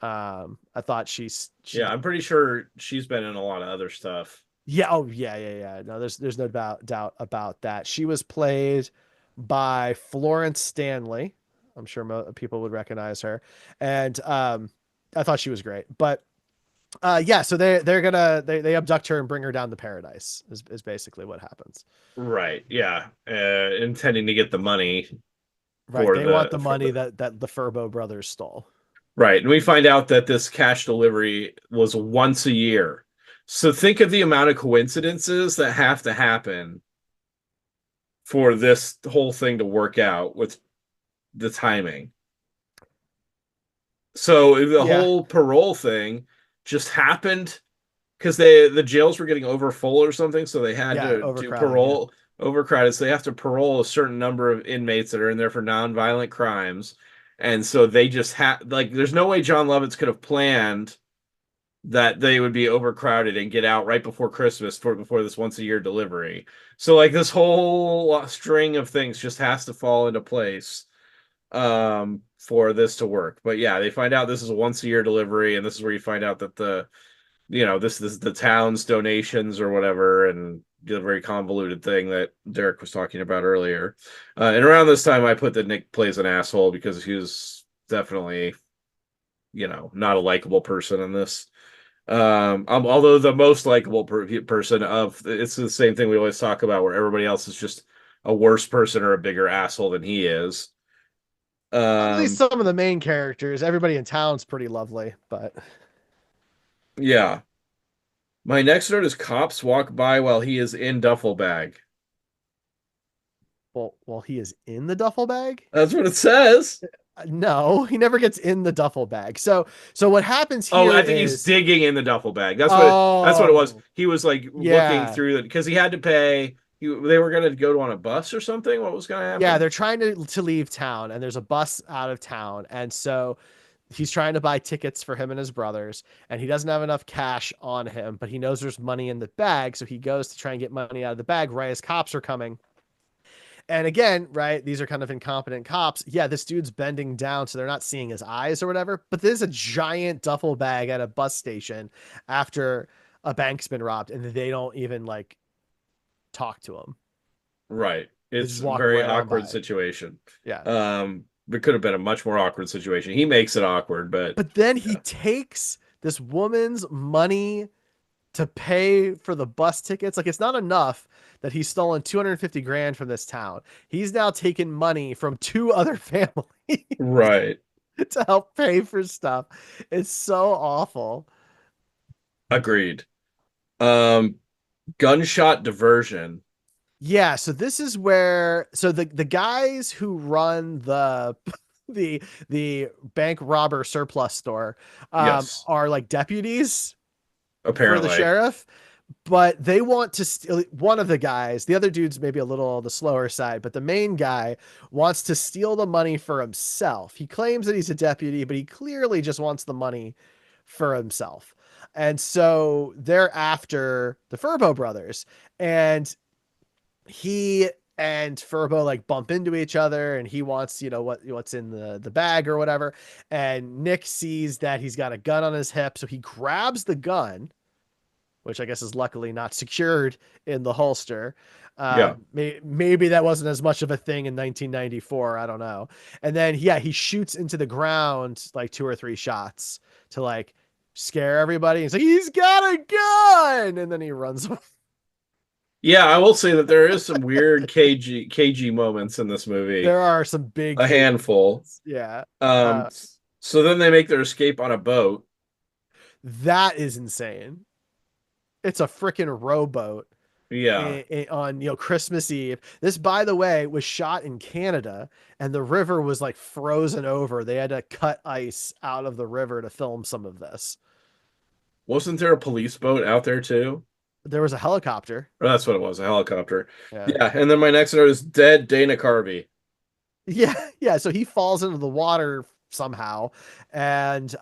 I thought she Yeah, I'm pretty sure she's been in a lot of other stuff. yeah, oh yeah. No, there's no doubt about that. She was played by Florence Stanley. I'm sure people would recognize her, and I thought she was great. But yeah, so they abduct her and bring her down to Paradise. Is basically what happens. Right. Yeah. Intending to get the money Right, for they want the for money that the Furbo brothers stole. right. And we find out that this cash delivery was once a year. So think of the amount of coincidences that have to happen for this whole thing to work out with the timing. So the Yeah, whole parole thing just happened because the jails were getting overfull or something, so they had yeah, to do overcrowding. Yeah, parole overcrowded. So they have to parole a certain number of inmates that are in there for nonviolent crimes, and so they just had like there's no way Jon Lovitz could have planned that they would be overcrowded and get out right before Christmas for before this once a year delivery. So like this whole string of things just has to fall into place for this to work. But yeah, they find out this is a once a year delivery, and this is where you find out that the this is the town's donations or whatever, and the very convoluted thing that Derek was talking about earlier. And around this time, I put that Nick plays an asshole because he was definitely, not a likable person in this. Although the most likable person of it's the same thing we always talk about, where everybody else is just a worse person or a bigger asshole than he is. at least Um, some of the main characters. Everybody in town's pretty lovely, but yeah. My next note is cops walk by while he is in duffel bag. well, he is in the duffel bag. That's what it says. No, he never gets in the duffel bag. So what happens Oh, here I think he's is, digging in the duffel bag. That's what it was. oh, He was like looking yeah. through it because he had to pay. They were going to go on a bus or something. What was going to Yeah, happen? they're trying to leave town and there's a bus out of town. And so he's trying to buy tickets for him and his brothers and he doesn't have enough cash on him, but he knows there's money in the bag, so he goes to try and get money out of the bag right as cops are coming. And again, right, these are kind of incompetent cops. Yeah, this dude's bending down so they're not seeing his eyes or whatever, but there's a giant duffel bag at a bus station after a bank's been robbed and they don't even like talk to him. Right. They It's just a walk very right on awkward by. situation. Yeah. It could have been a much more awkward situation. He makes it awkward, but But then he yeah. takes this woman's money to pay for the bus tickets. Like, it's not enough that he's stolen 250 grand from this town. He's now taken money from two other families Right. to help pay for stuff. It's so awful. Agreed. Um, gunshot diversion. Yeah, so this is where the guys who run the the bank robber surplus store Yes, are like deputies for the apparently. sheriff, but they want to steal one of the guys. The other dude's maybe a little on the slower side, but the main guy wants to steal the money for himself. He claims that he's a deputy, but he clearly just wants the money for himself. And so they're after the Furbo brothers. And he and Furbo like bump into each other and he wants, what's in the bag or whatever. And Nick sees that he's got a gun on his hip, so he grabs the gun, which I guess is luckily not secured in the holster. Yeah. Maybe that wasn't as much of a thing in 1994. I don't know. And then, yeah, he shoots into the ground like two or three shots to like scare everybody. He's like, he's got a gun. And then he runs away. Yeah, I will say that there is some weird cagey moments in this movie. There are some big A cage handful. moments. Yeah. Um, Uh, so then they make their escape on a boat. that is insane. It's a freaking rowboat Yeah. on Christmas Eve. This, by the way, was shot in Canada, and the river was like frozen over. They had to cut ice out of the river to film some of this. Wasn't there a police boat out there too? There was a helicopter. Or that's what it was, a helicopter. Yeah. Yeah, and then my next note is dead Dana Carvey. Yeah, yeah. So he falls into the water somehow and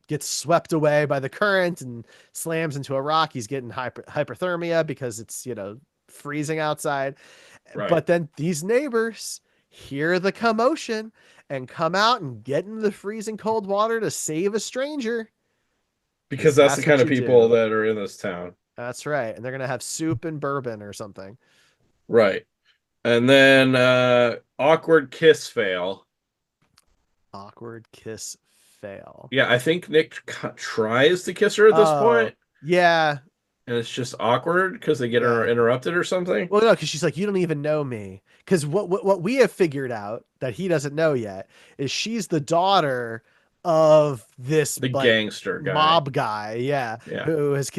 gets swept away by the current and slams into a rock. He's getting hyperthermia because it's, freezing outside. Right. But then these neighbors hear the commotion and come out and get into the freezing cold water to save a stranger Because because that's the that's kind what of you people do. that are in this town. That's right. And they're going to have soup and bourbon or something. Right. And then awkward kiss fail. Awkward kiss fail. Yeah, I think Nick tries to kiss her at this Oh, point, yeah. and it's just awkward because they get Yeah. interrupted or something. Well, no, because she's like, you don't even know me. Because what we have figured out that he doesn't know yet is she's the daughter of this The like gangster guy. mob guy, yeah, Yeah. who has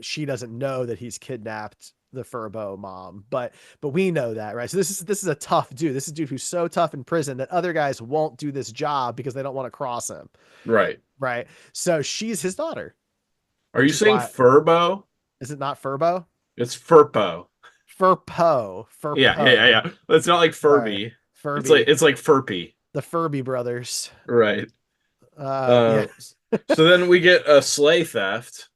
she doesn't know that he's kidnapped the Furbo mom, but we know that, right? So this is a tough dude. This is a dude who's so tough in prison that other guys won't do this job because they don't want to cross him, Right. right? So she's his daughter, Are you which is saying why Furbo? is it not Furbo? It's Furpo. Furpo. Yeah. It's not like Sorry, Furby. Furby. It's like Furpy. The Furby brothers. Right. Yeah. Uh, so then we get a sleigh theft.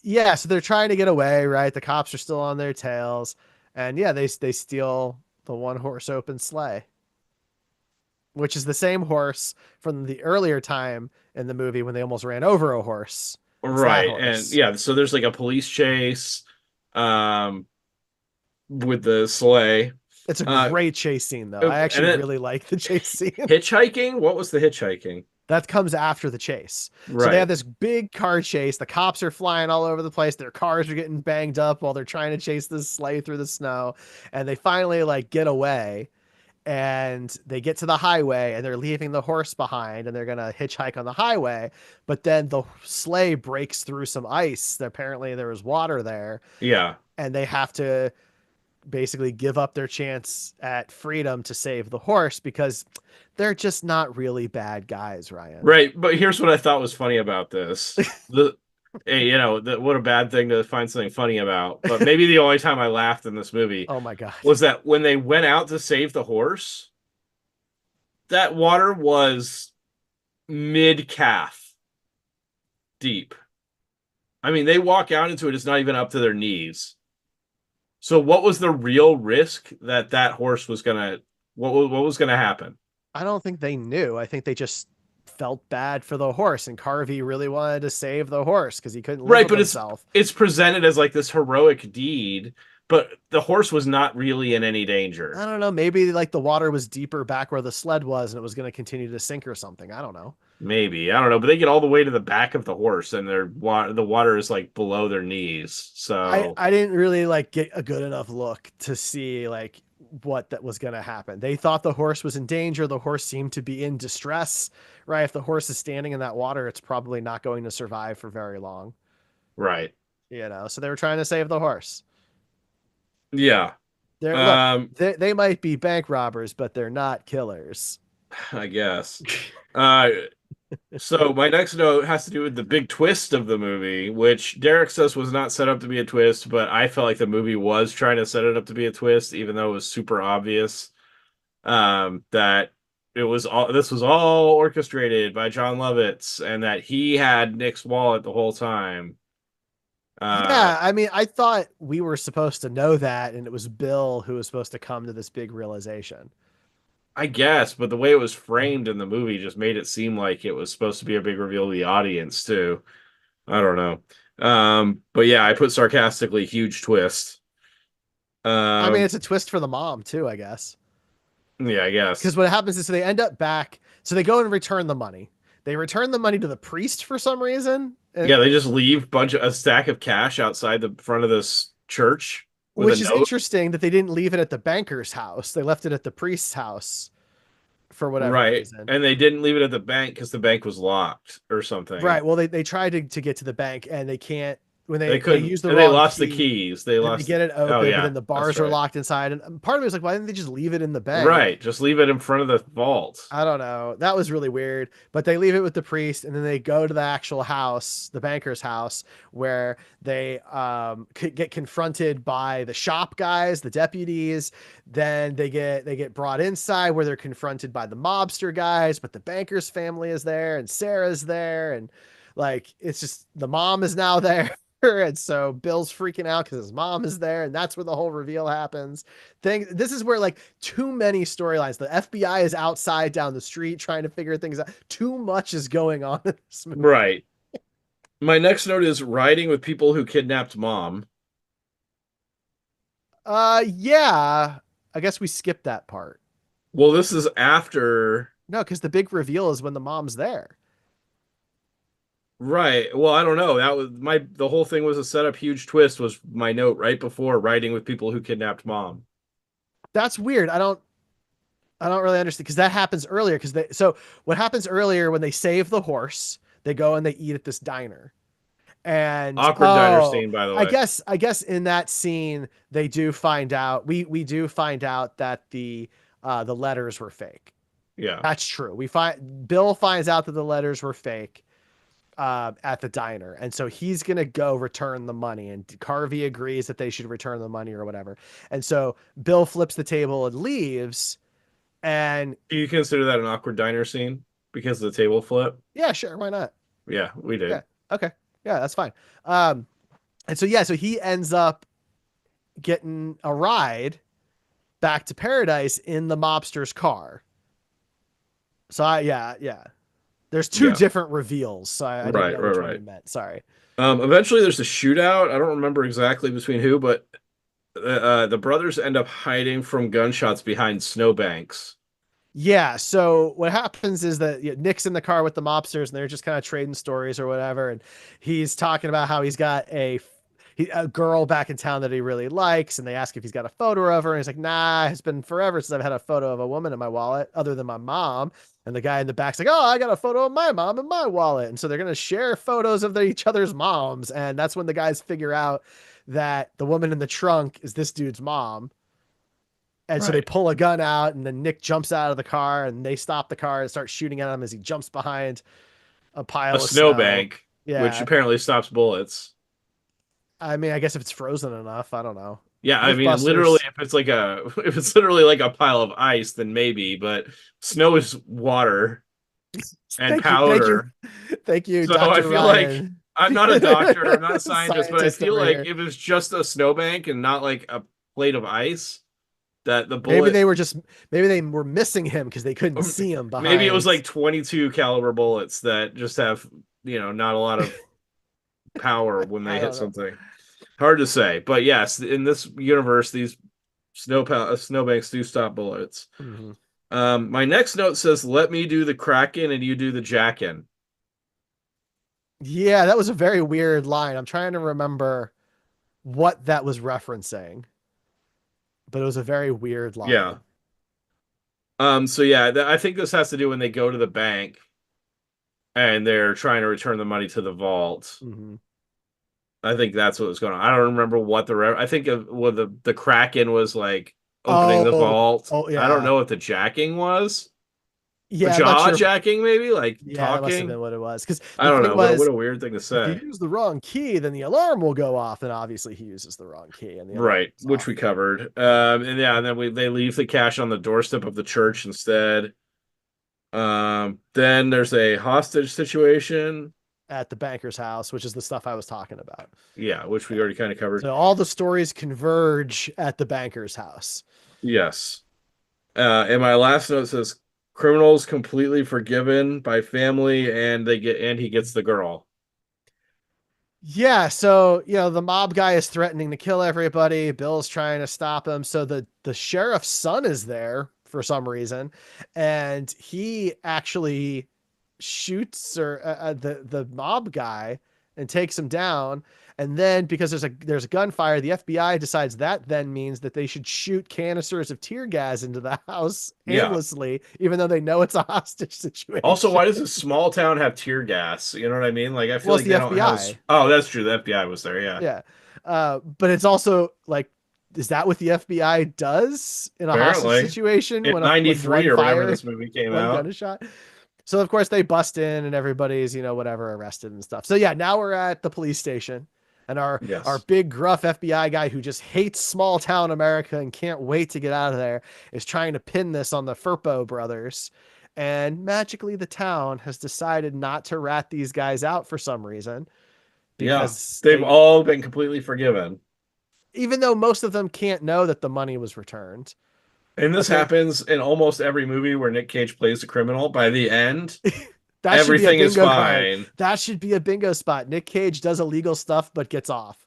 Yeah, so they're trying to get away, right? The cops are still on their tails. And yeah, they steal the one horse open sleigh, which is the same horse from the earlier time in the movie when they almost ran over a horse. It's that Right. And horse. yeah, so there's like a police chase um with the sleigh. It's a Uh great chase scene though. I and actually then really like the chase scene. hitchhiking? What was the hitchhiking? That comes after the chase. So they have Right. this big car chase. The cops are flying all over the place. Their cars are getting banged up while they're trying to chase this sleigh through the snow. And they finally like get away and they get to the highway and they're leaving the horse behind and they're going to hitchhike on the highway. But then the sleigh breaks through some ice. Apparently there was water there Yeah. and they have to basically give up their chance at freedom to save the horse because they're just not really bad guys, Ryan. Right. But here's what I thought was funny about this. The Hey, what a bad thing to find something funny about. But maybe the only time I laughed in this movie Oh my God. was that when they went out to save the horse, that water was mid calf deep. I mean, they walk out into it, it's not even up to their knees. So what was the real risk that horse was gonna what was gonna happen? I don't think they knew. I think they just felt bad for the horse, and Carvey really wanted to save the horse because he couldn't live Right, with but himself. it's presented as like this heroic deed, but the horse was not really in any I danger. don't know. Maybe like the water was deeper back where the sled was, and it was going to continue to sink or something. I don't know. Maybe. I don't know, but they get all the way to the back of the horse and the water is like below their knees. I So, I didn't really like get a good enough look to see like what that was going to happen. They thought the horse was in danger. The horse seemed to be in distress, right? If the horse is standing in that water, it's probably not going to survive for very long, right. So they were trying to save the horse. Yeah. They're look, Um they might be bank robbers, but they're not killers. I guess. Uh So my next note has to do with the big twist of the movie, which Derek says was not set up to be a twist, but I felt like the movie was trying to set it up to be a twist, even though it was super obvious that this was all orchestrated by Jon Lovitz and that he had Nick's wallet the whole time. Uh, Yeah, I mean, I thought we were supposed to know that, and it was Bill who was supposed to come to this big realization. I guess, but the way it was framed in the movie just made it seem like it was supposed to be a big reveal to the audience too. I don't know. But yeah, I put sarcastically huge twist. I mean, Um, it's a twist for the mom too, I guess. yeah, I Because guess. what happens is so they end up back, so they go and return the money. They return the money to the priest for some reason, Yeah, they just leave a stack of cash outside the front of this church with a which is note. interesting that they didn't leave it at the banker's house. They left it at the priest's house for whatever Right. reason. And they didn't leave it at the bank because the bank was locked or something. Right. Well, they tried to get to the bank and they can't. when They they couldn't, use the and they wrong lost the key keys. They and they lost. get it Oh open, but yeah, then the that's bars are right. locked inside. And part of me was like, why didn't they just leave it in the bank? Right. Just leave it in front of the vault. I don't know. That was really weird. But they leave it with the priest, and then they go to the actual house, the banker's house, where they get confronted by the shop guys, the deputies. Then they get brought inside where they're confronted by the mobster guys, but the banker's family is there, and Sarah's there, and like it's just the mom is now there. And so Bill's freaking out because his mom is there, and that's where the whole reveal happens. This is where like too many storylines. The FBI is outside down the street trying to figure things out. Too much is going on in this movie. Right. My next note is riding with people who kidnapped mom. Yeah. I guess we skipped that part. Well, this is after. No, because the big reveal is when the mom's there. Right. Well, I don't know. That was the whole thing was a setup huge twist was my note right before riding with people who kidnapped mom. That's weird. I don't really understand because that happens earlier. So what happens earlier when they save the horse, they go and they eat at this diner. And Awkward diner scene, by the I way. guess I guess in that scene they do find out we do find out that the letters were fake. Yeah. That's true. We find Bill finds out that the letters were fake at the diner, and so he's gonna go return the money. And Carvey agrees that they should return the money or whatever. And so Bill flips the table and leaves. And Do you consider that an awkward diner scene because of the table flip? yeah, sure, why not? Yeah, we Yeah, did. okay, yeah, that's fine. Um, and so yeah, so he ends up getting a ride back to paradise in the mobster's car. So yeah. There's two Yeah. different reveals, so I didn't Right, know right, which one you right. meant. Sorry. Eventually there's a shootout. I don't remember exactly between who, but the brothers end up hiding from gunshots behind snowbanks. Yeah, so what happens is that Nick's in the car with the mobsters, and they're just kind of trading stories or whatever, and he's talking about how he's got a girl back in town that he really likes, and they ask if he's got a photo of her, and he's like, "Nah, it's been forever since I've had a photo of a woman in my wallet, other than my mom." And the guy in the back's like, "Oh, I got a photo of my mom in my wallet," and so they're gonna share photos of each other's moms, and that's when the guys figure out that the woman in the trunk is this dude's mom. And so they Right. pull a gun out, and then Nick jumps out of the car, and they stop the car and start shooting at him as he jumps behind a A pile of snow. snowbank, which Yeah. apparently stops bullets. I mean, I guess if it's frozen enough, I don't know. Yeah, I mean, literally, Mythbusters. if it's like a, if it's literally like a pile of ice, then maybe, but snow is water and Thank you. Thank you. powder. Thank you, So I Dr. feel like Ryan. I'm not a doctor, I'm not a scientist, but I Scientist feel over like here. if it's just a snowbank and not like a plate of ice, that the Maybe bullet, they were just, maybe they were missing him because they couldn't see him maybe it was behind. like 22 caliber bullets that just have, not a lot of power when they I hit don't know. something. Hard to say, but yes, in this universe, these snowbanks do stop bullets. Mhm. My next note says, "Let me do the Kraken and you do the Jackin." Yeah, that was a very weird line. I'm trying to remember what that was referencing, but it was a very weird Yeah. line. So yeah, I think this has to do when they go to the bank and they're trying to return the money to the vault. Mm-hmm. I think that's what was going on. I don't remember what I think what the Kraken was like opening the Oh, vault. oh I don't yeah, know what the jacking was. yeah. I'm not Jaw sure. jacking, maybe like Yeah, that must have talking. been what it was. Because I the don't thing know. What was, a weird thing to if you say. use the wrong key, then the alarm will go off, and obviously he uses the wrong key, and the alarm Right, goes which off. we covered. And yeah, and then they leave the cash on the doorstep of the church instead. Then there's a hostage situation. At the banker's house, which is the stuff I was talking about. Yeah, which we already kind of covered. So all the stories converge at the banker's house. Yes. And my last note says criminals completely forgiven by family and he gets the girl. Yeah, so the mob guy is threatening to kill everybody. Bill's trying to stop him. So the sheriff's son is there for some reason, and he actually shoots the mob guy and takes him down. And then because there's a gunfire, the FBI decides that then means that they should shoot canisters of tear gas into the house Yeah. aimlessly, even though they know it's a hostage Also, situation. why does a small town have tear gas? You know what I mean? Like, I feel Well, it's like the they don't have. FBI. Oh, that's true. The FBI was there. Yeah. Yeah. But it's also like, is that what the FBI does in a hostage Apparently, situation in when '93 one or whenever fire, this movie came one gun out. is shot? So of course they bust in and everybody's, whatever, arrested and stuff. So yeah, now we're at the police station, and our Yes. big gruff FBI guy who just hates small town America and can't wait to get out of there is trying to pin this on the Furpo brothers. And magically the town has decided not to rat these guys out for some reason Yeah. because They've they, all been completely forgiven. even though most of them can't know that the money was returned. And this Okay, happens in almost every movie where Nick Cage plays a criminal. By the end, that should be a everything is bingo card. fine. That should be a bingo spot. Nick Cage does illegal stuff but gets off.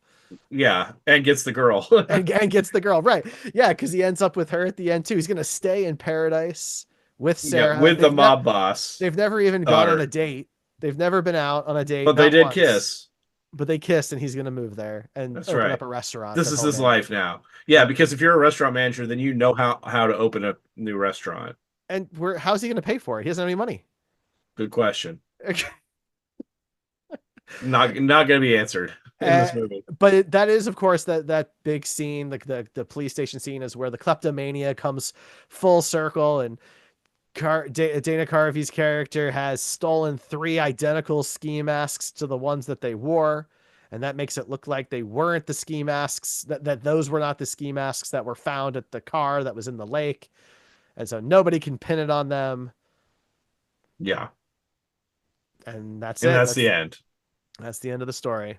Yeah. And gets the girl. And gets the girl. Right. Yeah, because he ends up with her at the end too. He's gonna stay in paradise with Yeah. Sarah. With the mob boss They've never even gone on a daughter. date. They've never been out on a date, But they not did once. kiss. But they kissed, and he's gonna move there and That's open up right. a restaurant This that is he'll his manage. life now. Yeah, Yep. because if you're a restaurant manager, then you know how to open a new restaurant. And how's he gonna pay for it? He doesn't have any money. Good question. Not going to be answered in Uh, this movie. but that is, of course, that big scene, the police station scene, is where the kleptomania comes full circle, and Dana Carvey's character has stolen 3 identical ski masks to the ones that they wore, and that makes it look like they weren't the ski masks. That those were not the ski masks that were found at the car that was in the lake, and so nobody can pin it on them. Yeah. And that's And it. that's the end. That's the end of the story.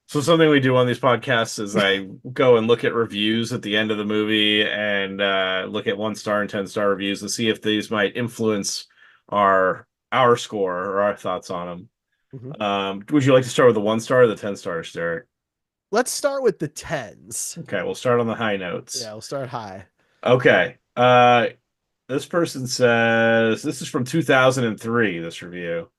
So something we do on these podcasts is I go and look at reviews at the end of the movie and look at 1 star and 10 star reviews and see if these might influence our score or our thoughts on them. Mhm. Would you like to start with the 1 star or the 10 stars, Derek? Let's start with the tens. Okay, we'll start on the high Yeah, notes. we'll start high. Okay. This person says this is from 2003, this review.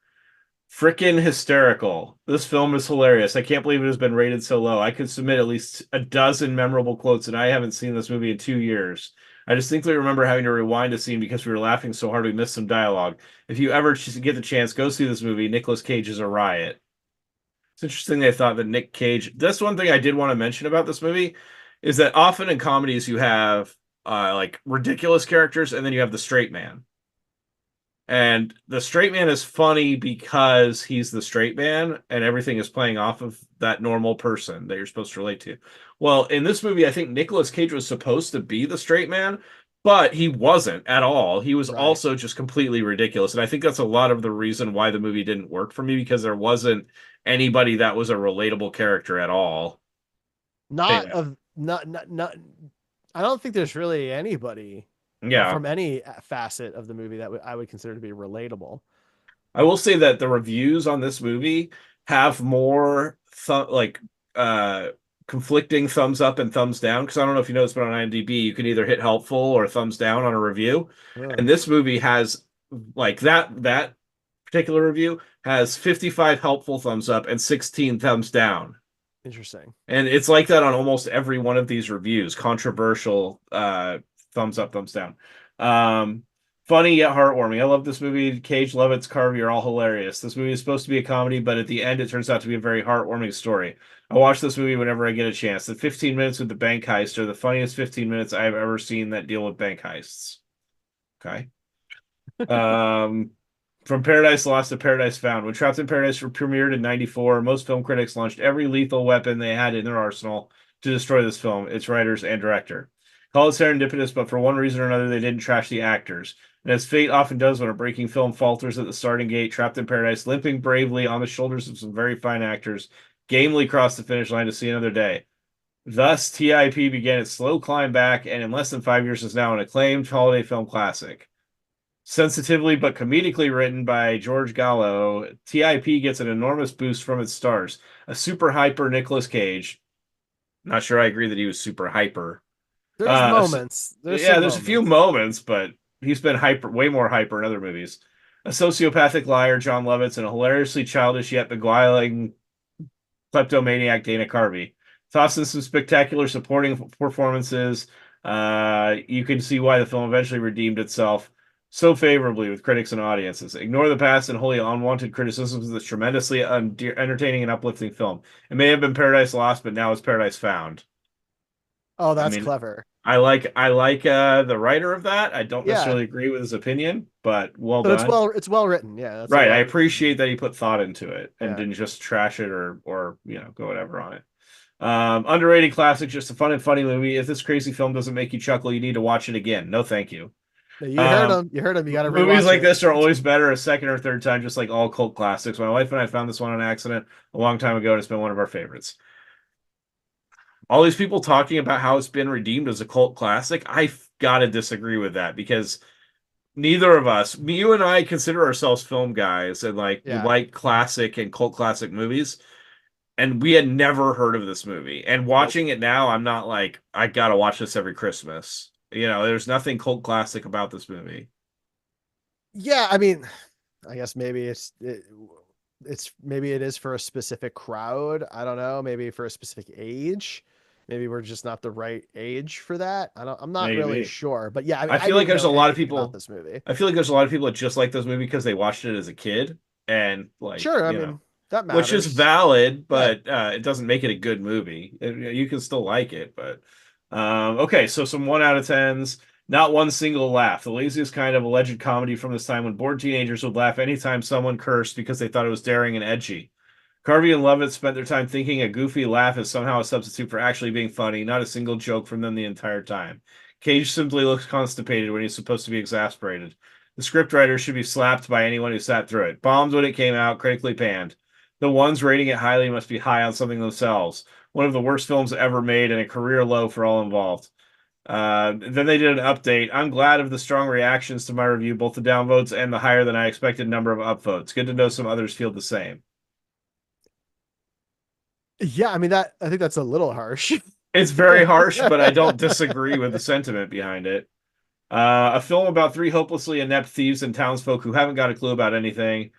Frickin' hysterical. This film is hilarious. I can't believe it has been rated so low. I could submit at least a dozen memorable quotes, and I haven't seen this movie in 2 years. I distinctly remember having to rewind a scene because we were laughing so hard we missed some dialogue. If you ever get the chance, go see this movie. Nicolas Cage is a riot. It's interesting they thought that Nick Cage. That's one thing I did want to mention about this movie is that often in comedies you have like ridiculous characters and then you have the straight man. And the straight man is funny because he's the straight man and everything is playing off of that normal person that you're supposed to relate to. Well, in this movie, I think Nicolas Cage was supposed to be the straight man, but he wasn't at all. He was Right. also just completely ridiculous. And I think that's a lot of the reason why the movie didn't work for me because there wasn't anybody that was a relatable character at all. Not Anyway, of not I don't think there's really anybody yeah. from any facet of the movie that I would consider to be relatable. I will say that the reviews on this movie have more like uh conflicting thumbs up and thumbs down because I don't know if you noticed, but on IMDb you can either hit helpful or thumbs down on a review. Oh, And this movie has like that particular review has 55 helpful thumbs up and 16 thumbs down. interesting. And it's like that on almost every one of these reviews. Controversial thumbs up, thumbs down. Um Funny yet heartwarming. I love this movie. Cage, Lovitz, Carvey are all hilarious. This movie is supposed to be a comedy, but at the end it turns out to be a very heartwarming story. I watch this movie whenever I get a chance. The 15 minutes with the bank heist are the funniest 15 minutes I've ever seen that deal with bank heists. Okay. Um From Paradise Lost to Paradise Found. When Trapped in Paradise premiered in '94, most film critics launched every lethal weapon they had in their arsenal to destroy this film, its writers and director. Call it serendipitous, but for one reason or another, they didn't trash the actors. And as fate often does when a breaking film falters at the starting gate, Trapped in Paradise, limping bravely on the shoulders of some very fine actors, gamely crossed the finish line to see another day. Thus, TIP began its slow climb back, and in less than 5 years is now an acclaimed holiday film classic. Sensitively but comedically written by George Gallo, TIP gets an enormous boost from its stars. A super hyper Nicolas Cage. Not sure I agree that he was super hyper. There's Uh, moments. There's yeah, some there's a few moments. moments, but he's been hyper, way more hyper in other movies. a sociopathic liar, Jon Lovitz, and a hilariously childish yet beguiling kleptomaniac, Dana Carvey. Toss in some spectacular supporting performances. You can see why the film eventually redeemed itself so favorably with critics and audiences. Ignore the past and wholly unwanted criticisms of this tremendously entertaining and uplifting film. It may have been Paradise Lost, but now it's Paradise Found. Oh, I that's mean, clever. I like the writer of that. I don't Yeah, necessarily agree with his opinion, but well but done. it's well written. Yeah, that's a Right. I well written movie. appreciate that he put thought into it and Yeah. didn't just trash it or go whatever on it. Underrated classic, just a fun and funny movie. If this crazy film doesn't make you chuckle, you need to watch it again. No, thank you. You heard Um, him. You heard him. You got to Movies rewatch like it. this are always better a second or third time, just like all cult classics. My wife and I found this one on accident a long time ago, and it's been one of our favorites. All these people talking about how it's been redeemed as a cult classic, I've got to disagree with that because neither of us, you and I, consider ourselves film guys and like we Yeah. like classic and cult classic movies. And we had never heard of this movie. And Nope. watching it now, I'm not like, I gotta watch this every Christmas. There's nothing cult classic about this movie. Yeah, I mean, I guess maybe it's maybe it is for a specific crowd. I don't know. Maybe for a specific age. Maybe we're just not the right age for that. I'm not really Maybe. sure. But yeah, I mean, I I feel like didn't there's know a lot of anything about people. this movie. I feel like there's a lot of people that just like this movie because they watched it as a kid, and Sure, I mean, that which is matters. valid, Yeah. but it doesn't make it a good movie. You can still like it, but okay. So some 1 out of 10s. Not one single laugh. The laziest kind of alleged comedy from this time when bored teenagers would laugh anytime someone cursed because they thought it was daring and edgy. Carvey and Lovitz spent their time thinking a goofy laugh is somehow a substitute for actually being funny, not a single joke from them the entire time. Cage simply looks constipated when he's supposed to be exasperated. The scriptwriter should be slapped by anyone who sat through it. Bombed when it came out, critically panned. The ones rating it highly must be high on something themselves. One of the worst films ever made and a career low for all involved. Then they did an update. I'm glad of the strong reactions to my review, both the downvotes and the higher than I expected number of upvotes. Good to know some others feel the same. Yeah, I mean that I think that's a little harsh. It's very harsh, but I don't disagree with the sentiment behind it. A film about three hopelessly inept thieves and townsfolk who haven't got a clue about anything.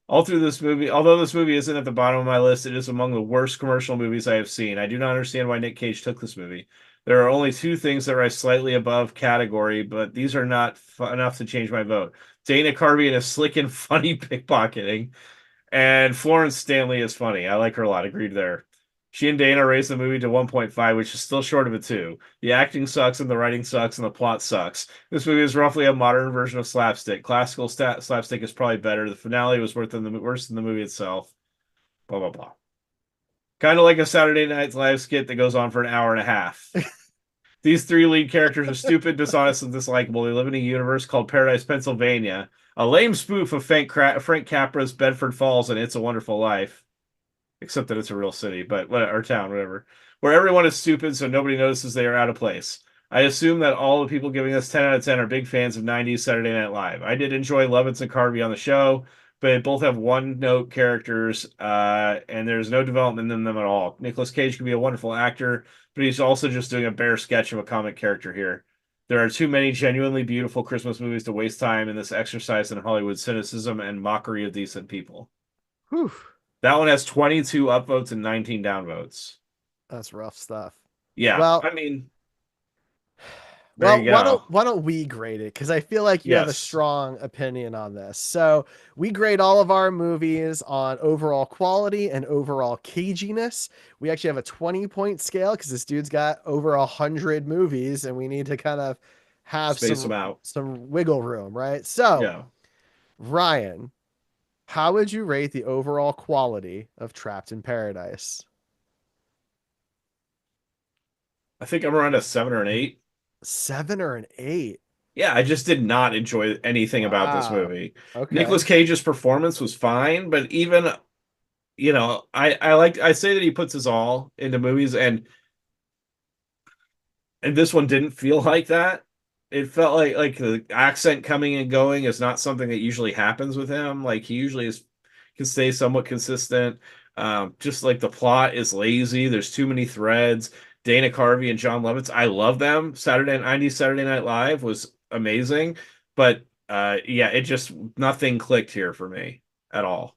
All through this movie, although this movie isn't at the bottom of my list, it is among the worst commercial movies I have seen. I do not understand why Nick Cage took this movie. There are only two things that rise slightly above category, but these are not enough to change my vote. Dana Carvey and a slick and funny pickpocketing, and Florence Stanley is funny. I like her a lot. Agreed there. She and Dana raised the movie to 1.5, which is still short of a 2. The acting sucks, and the writing sucks, and the plot sucks. This movie is roughly a modern version of slapstick. Classical slapstick is probably better. The finale was worse than the movie itself. Blah, blah, blah. Kind of like a Saturday Night Live skit that goes on for an hour and a half. These three lead characters are stupid, dishonest, and dislikable. They live in a universe called Paradise, Pennsylvania, a lame spoof of Frank Capra's Bedford Falls and It's a Wonderful Life, except that it's a real city, but or town, whatever, where everyone is stupid, so nobody notices they are out of place. I assume that all the people giving us 10 out of 10 are big fans of 90s Saturday Night Live. I did enjoy Lovitz and Carvey on the show, but both have one-note characters, and there's no development in them at all. Nicolas Cage can be a wonderful actor, but he's also just doing a bare sketch of a comic character here. There are too many genuinely beautiful Christmas movies to waste time in this exercise in Hollywood cynicism and mockery of decent people. Whew, That one has 22 upvotes and 19 downvotes. that's rough stuff. Yeah, Well, I mean, there Well, you go. why don't we grade it? Because I feel like you have a Yes, strong opinion on this. So we grade all of our movies on overall quality and overall caginess. We actually have a 20-point scale because this dude's got over 100 movies, and we need to kind of have space them out. some wiggle room, right? So Yeah, Ryan, how would you rate the overall quality of Trapped in Paradise? I think I'm around a 7 or an 8. 7 or an 8? Yeah, I just did not enjoy anything about this Wow. movie. Nicolas Okay. Cage's performance was fine, but even I say that he puts his all into movies, and this one didn't feel like that. It felt like the accent coming and going is not something that usually happens with him. Like he usually can stay somewhat consistent. Just like the plot is lazy. There's too many threads. Dana Carvey and Jon Lovitz, I love them. Saturday Night Live was amazing, but Yeah, it just nothing clicked here for me at all.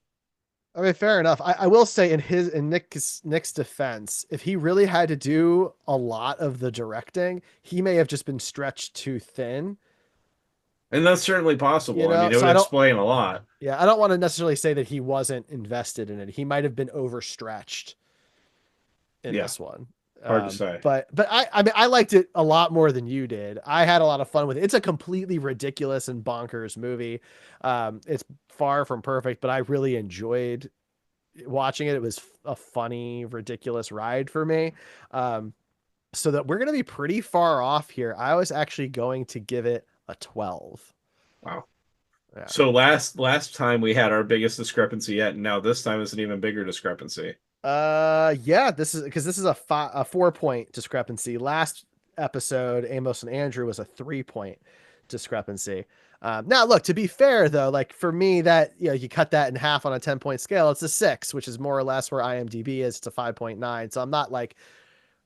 I mean, fair enough. I will say in Nick's defense, if he really had to do a lot of the directing, he may have just been stretched too thin. And that's certainly possible. I mean, it So would I don't. explain a lot. Yeah, I don't want to necessarily say that he wasn't invested in it. He might have been overstretched in Yeah, this one. hard to say. But I mean I liked it a lot more than you did. I had a lot of fun with it. It's a completely ridiculous and bonkers movie. It's far from perfect, but I really enjoyed watching it. It was a funny, ridiculous ride for me. Um, so that we're gonna be pretty far off here. I was actually going to give it a 12. Wow. Yeah. So last time we had our biggest discrepancy yet, and now this time is an even bigger discrepancy. Yeah, this is because this is a 4 point discrepancy. Last episode, Amos and Andrew was a 3 point discrepancy. Now, look, to be fair though, like for me, that you cut that in half on a 10 point scale, it's a 6, which is more or less where IMDb is. It's a 5.9. So I'm not like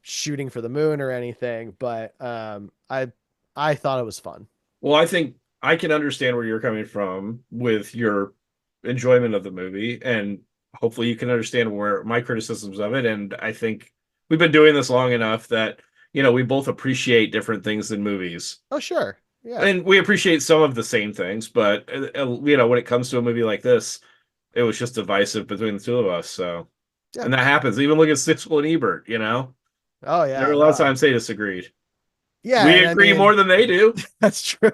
shooting for the moon or anything, but I thought it was fun. Well, I think I can understand where you're coming from with your enjoyment of the movie, and hopefully you can understand where my criticisms of it. And I think we've been doing this long enough that, we both appreciate different things in movies. Oh, sure. Yeah. And we appreciate some of the same things, but when it comes to a movie like this, it was just divisive between the two of us. So, Yeah. and that happens. Even look at Siskel and Ebert. Oh, There are yeah. a lot of times they disagreed. Yeah. We And I agree mean, more than they do. that's true.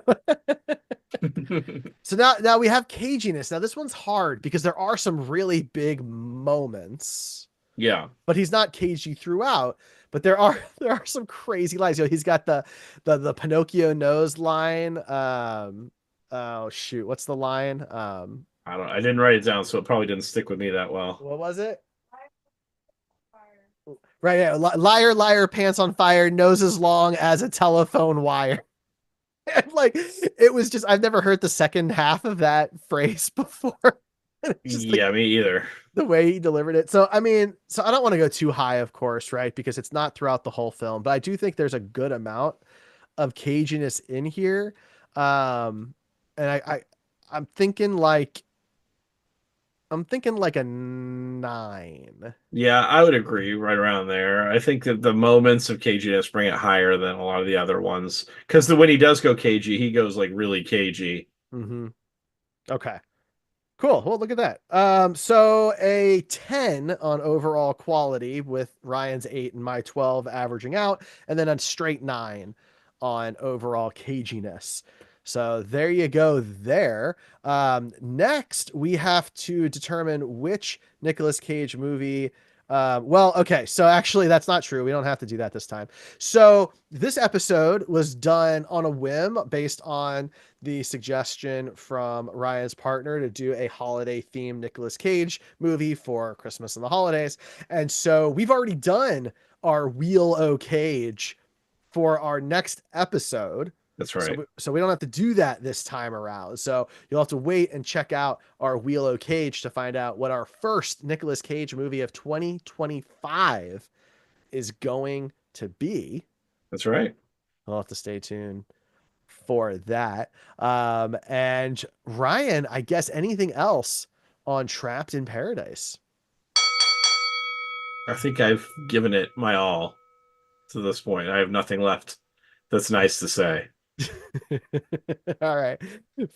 So now we have caginess. Now this one's hard because there are some really big moments, Yeah. but he's not cagey throughout. But there are some crazy lines. He's got the Pinocchio nose line. Oh shoot, what's the line? I didn't write it down, so it probably didn't stick with me that well. What was it? Right, yeah. Liar, liar, pants on fire, nose as long as a telephone wire. And like it was just I've never heard the second half of that phrase before. Just Yeah, me either. the way he delivered it. So I mean, so I don't want to go too high, of course, right? Because it's not throughout the whole film, but I do think there's a good amount of caginess in here. And I'm thinking like a 9. Yeah, I would agree right around there. I think that the moments of caginess bring it higher than a lot of the other ones. Because when he does go cagey, he goes like really cagey. Mm-hmm. Okay. Cool. Well, look at that. So a 10 on overall quality with Ryan's 8 and my 12 averaging out, and then a straight 9 on overall caginess. So there you go there. Next, we have to determine which Nicolas Cage movie. Well, okay. So actually, that's not true. We don't have to do that this time. So this episode was done on a whim based on the suggestion from Ryan's partner to do a holiday themed Nicolas Cage movie for Christmas and the holidays. And so we've already done our Wheel O Cage for our next episode. That's right. So we don't have to do that this time around. So you'll have to wait and check out our Wheel O Cage to find out what our first Nicolas Cage movie of 2025 is going to be. That's right. We'll have to stay tuned for that. And Ryan, I guess anything else on Trapped in Paradise? I think I've given it my all to this point. I have nothing left that's nice to say. All right.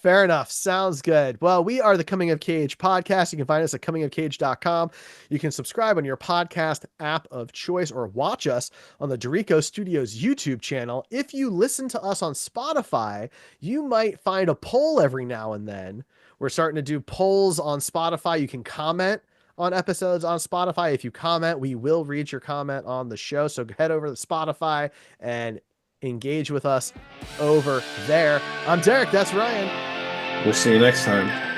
Fair enough. Sounds good. Well, we are the Coming of Cage podcast. You can find us at comingofcage.com. You can subscribe on your podcast app of choice or watch us on the Derrico Studios YouTube channel. If you listen to us on Spotify, you might find a poll every now and then. We're starting to do polls on Spotify. You can comment on episodes on Spotify. If you comment, we will read your comment on the show. So head over to Spotify and engage with us over there. I'm Derek. That's Ryan. We'll see you next time.